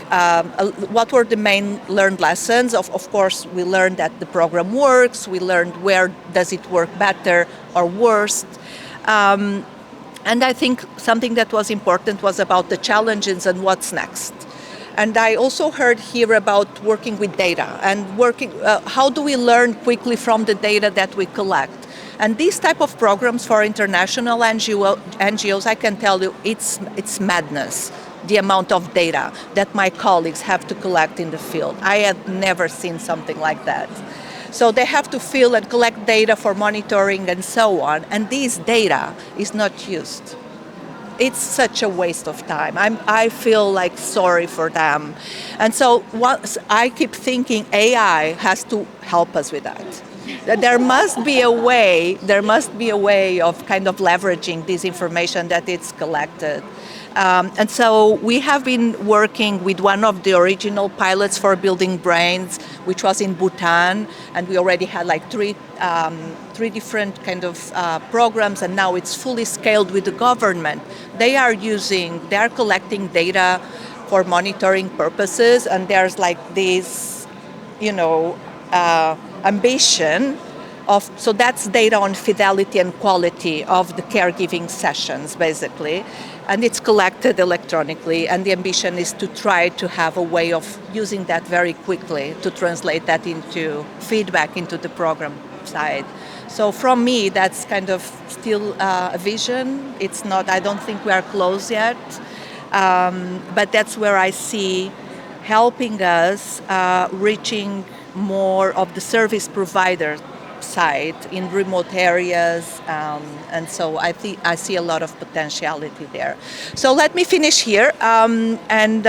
what were the main learned lessons? Of course, we learned that the program works. We learned where does it work better or worse. And I think something that was important was about the challenges and what's next. And I also heard here about working with data and how do we learn quickly from the data that we collect? And these type of programs for international NGOs, I can tell you, it's madness, the amount of data that my colleagues have to collect in the field. I have never seen something like that. So they have to fill and collect data for monitoring and so on, and this data is not used. It's such a waste of time. I feel like sorry for them. And so I keep thinking AI has to help us with that. There must be a way of kind of leveraging this information that it's collected. And so we have been working with one of the original pilots for building brains, which was in Bhutan, and we already had like three different kind of programs, and now it's fully scaled with the government. They are collecting data for monitoring purposes, and there's like this, ambition so that's data on fidelity and quality of the caregiving sessions, basically. And it's collected electronically, and the ambition is to try to have a way of using that very quickly to translate that into feedback into the program side. So from me, that's kind of still a vision. It's not, I don't think we are close yet, but that's where I see helping us reaching more of the service provider side in remote areas, and so I see a lot of potentiality there. So let me finish here, and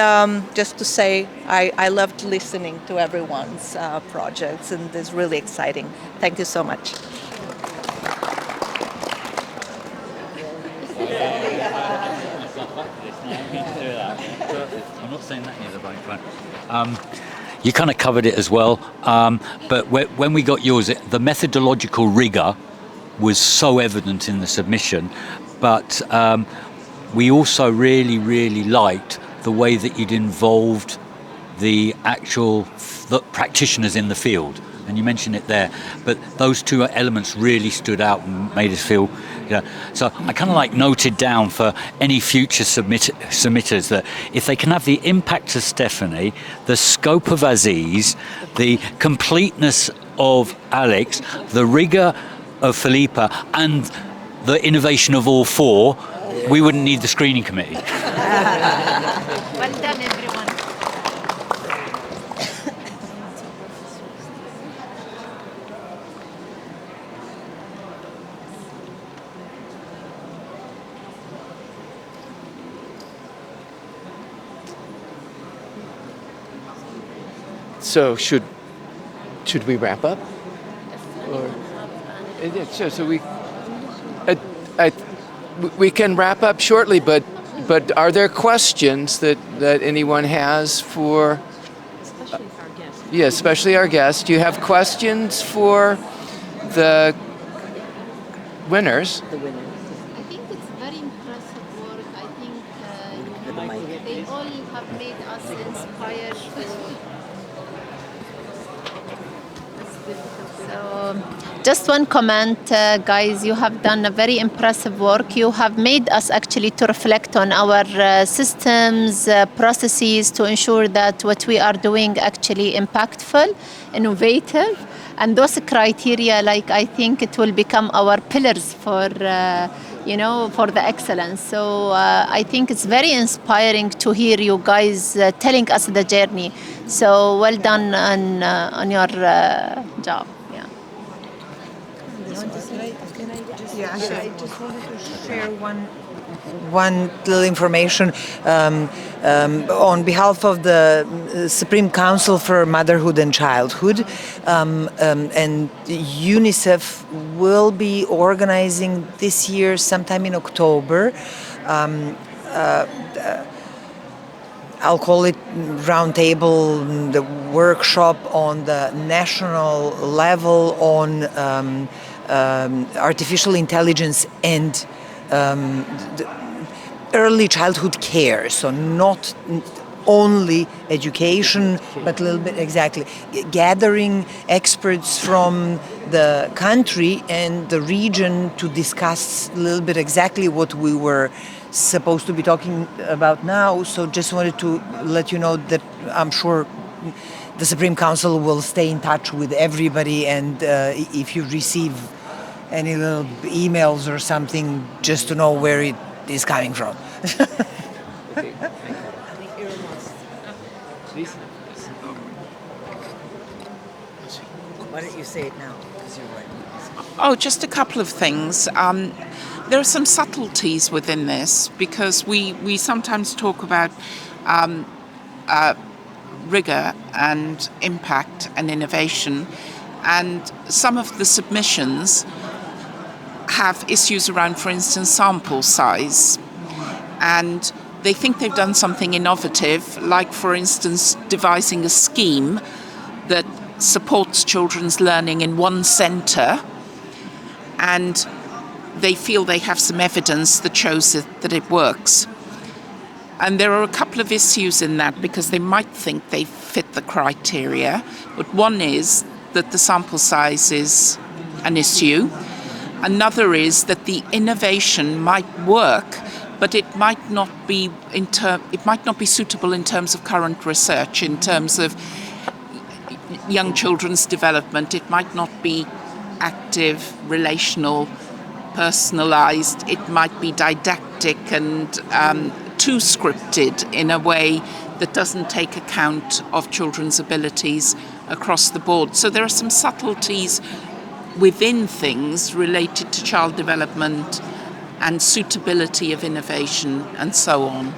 just to say I loved listening to everyone's projects, and it's really exciting. Thank you so much. I'm not saying that near the microphone. You kind of covered it as well, but when we got yours, the methodological rigor was so evident in the submission, but we also really, really liked the way that you'd involved the actual practitioners in the field. And you mentioned it there, but those two elements really stood out and made us feel, so I kind of like noted down for any future submitters that if they can have the impact of Stephanie, the scope of Aziz, the completeness of Alex, the rigor of Philippa, and the innovation of all four, we wouldn't need the screening committee. Well done, everyone. So should we wrap up? Or, so we can wrap up shortly, but are there questions that anyone has for? Especially our guests. Yeah, especially our guests. Do you have questions for the winners? I think it's very impressive work. I think they all have made us inspired to. So, just one comment, guys. You have done a very impressive work. You have made us actually to reflect on our systems, processes, to ensure that what we are doing actually impactful, innovative, and those criteria, I think it will become our pillars for for the excellence. So I think it's very inspiring to hear you guys telling us the journey. So well done on your job. I just wanted to share one little information on behalf of the Supreme Council for Motherhood and Childhood, and UNICEF will be organizing this year, sometime in October, I'll call it roundtable, the workshop on the national level on artificial intelligence and early childhood care. So not only education, but a little bit, exactly, gathering experts from the country and the region to discuss a little bit exactly what we were supposed to be talking about now. So just wanted to let you know that I'm sure the Supreme Council will stay in touch with everybody, and if you receive any little emails or something just to know where it is coming from. Why don't you say it now? Because you're right. Oh, just a couple of things. There are some subtleties within this because we sometimes talk about rigor and impact and innovation, and some of the submissions have issues around, for instance, sample size, and they think they've done something innovative, like, for instance, devising a scheme that supports children's learning in one centre, and they feel they have some evidence that shows that it works. And there are a couple of issues in that because they might think they fit the criteria. But one is that the sample size is an issue. Another is that the innovation might work, but it might not be suitable in terms of current research, in terms of young children's development. It might not be active, relational, personalized. It might be didactic and too scripted in a way that doesn't take account of children's abilities across the board. So there are some subtleties within things related to child development and suitability of innovation and so on.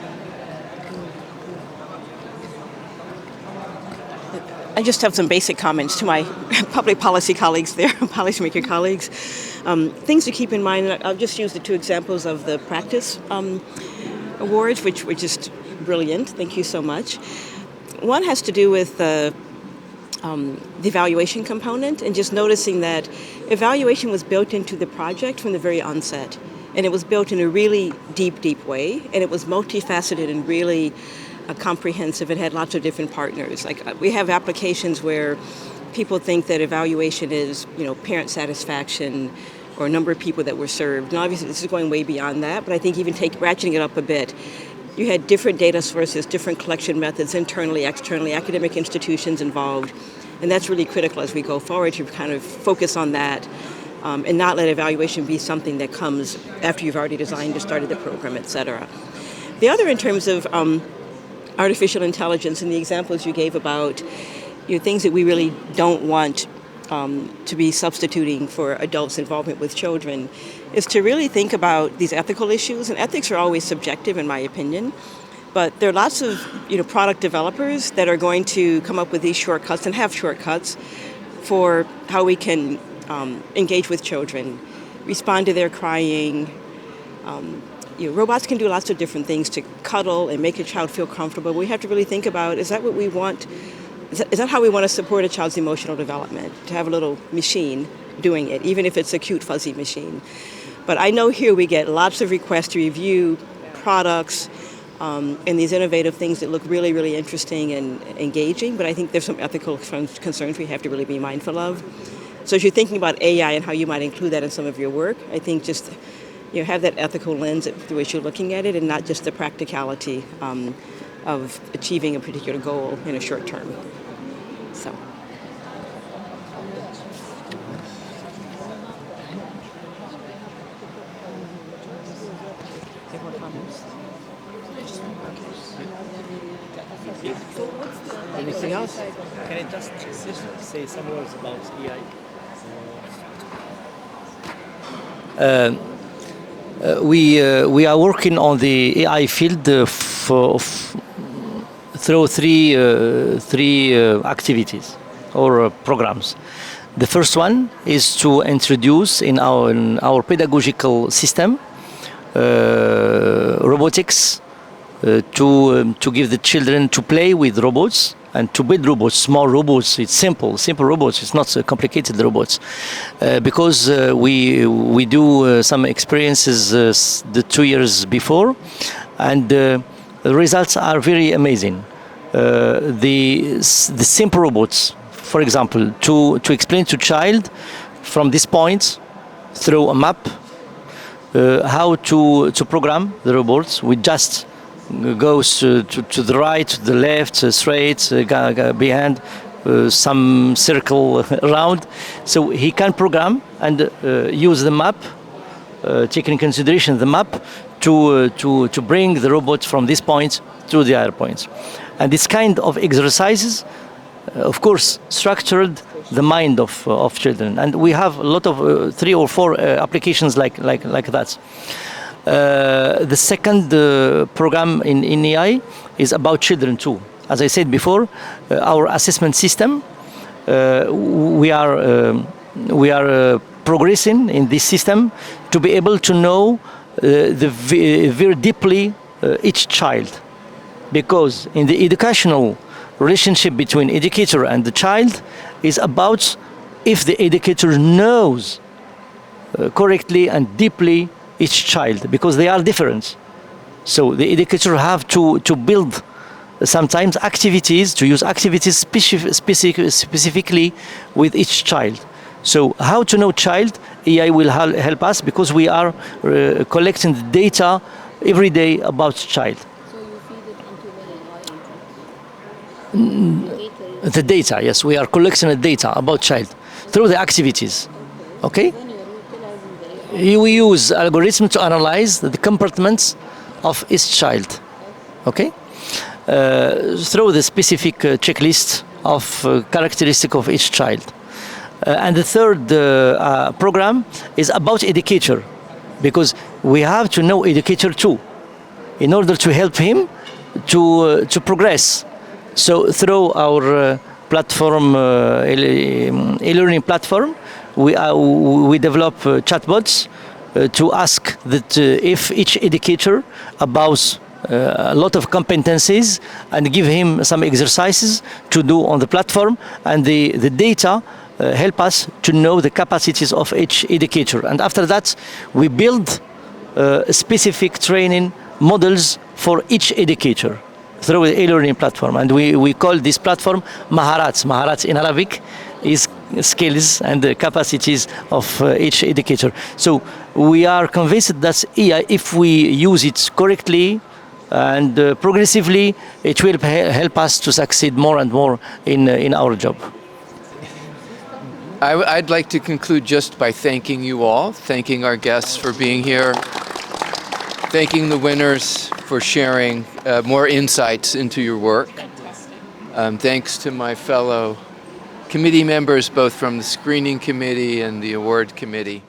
I just have some basic comments to my public policy colleagues there, policymaker colleagues. Things to keep in mind, I'll just use the two examples of the practice awards, which were just brilliant. Thank you so much. One has to do with the evaluation component, and just noticing that evaluation was built into the project from the very onset. And it was built in a really deep way, and it was multifaceted and really comprehensive. It had lots of different partners. Like we have applications where people think that evaluation is, parent satisfaction or number of people that were served. And obviously this is going way beyond that, but I think even ratcheting it up a bit, you had different data sources, different collection methods, internally, externally, academic institutions involved. And that's really critical as we go forward to kind of focus on that and not let evaluation be something that comes after you've already designed or started the program, et cetera. The other, in terms of artificial intelligence and the examples you gave about things that we really don't want to be substituting for adults' involvement with children, is to really think about these ethical issues. And ethics are always subjective, in my opinion. But there are lots of product developers that are going to come up with these shortcuts and have shortcuts for how we can engage with children, respond to their crying. Robots can do lots of different things to cuddle and make a child feel comfortable. We have to really think about, is that what we want? Is that how we want to support a child's emotional development? To have a little machine doing it, even if it's a cute, fuzzy machine. But I know here we get lots of requests to review products and these innovative things that look really, really interesting and engaging, but I think there's some ethical concerns we have to really be mindful of. So as you're thinking about AI and how you might include that in some of your work, I think just have that ethical lens through which you're looking at it, and not just the practicality of achieving a particular goal in a short term. So. Anything else? Can I just say some words about AI? We are working on the AI field through three activities or programs. The first one is to introduce in our pedagogical system robotics, to give the children to play with robots and to build robots, small robots. It's simple robots. It's not complicated robots, because we do some experiences the 2 years before, and the results are very amazing. The simple robots, for example, to explain to child from this point through a map how to program the robots. We just goes to the right, to the left, straight, behind, some circle around. So he can program and use the map, taking in consideration the map, to bring the robot from this point to the other points. And this kind of exercises, of course, structured the mind of children. And we have a lot of 3 or 4 applications like that. The second program in AI is about children too. As I said before, our assessment system, we are progressing in this system to be able to know very deeply each child, because in the educational relationship between educator and the child is about if the educator knows correctly and deeply each child, because they are different. So the educator have to build sometimes activities, to use activities specifically with each child. So how to know child, AI will help us, because we are collecting the data every day about child. So you feed it onto AI? The data, yes, we are collecting the data about child through the activities. Okay? We use algorithms to analyze the comportments of each child. Okay? Through the specific checklist of characteristic of each child. And the third program is about educator, because we have to know educator too, in order to help him to progress. So through our platform, e-learning platform, we develop chatbots to ask that if each educator about a lot of competencies, and give him some exercises to do on the platform, and the data help us to know the capacities of each educator. And after that, we build specific training models for each educator through the e-learning platform. And we call this platform Maharats. Maharats in Arabic is skills and the capacities of each educator. So we are convinced that AI, if we use it correctly and progressively, it will help us to succeed more and more in our job. I'd like to conclude just by thanking you all, thanking our guests for being here, thanking the winners for sharing more insights into your work. Thanks to my fellow committee members, both from the screening committee and the award committee.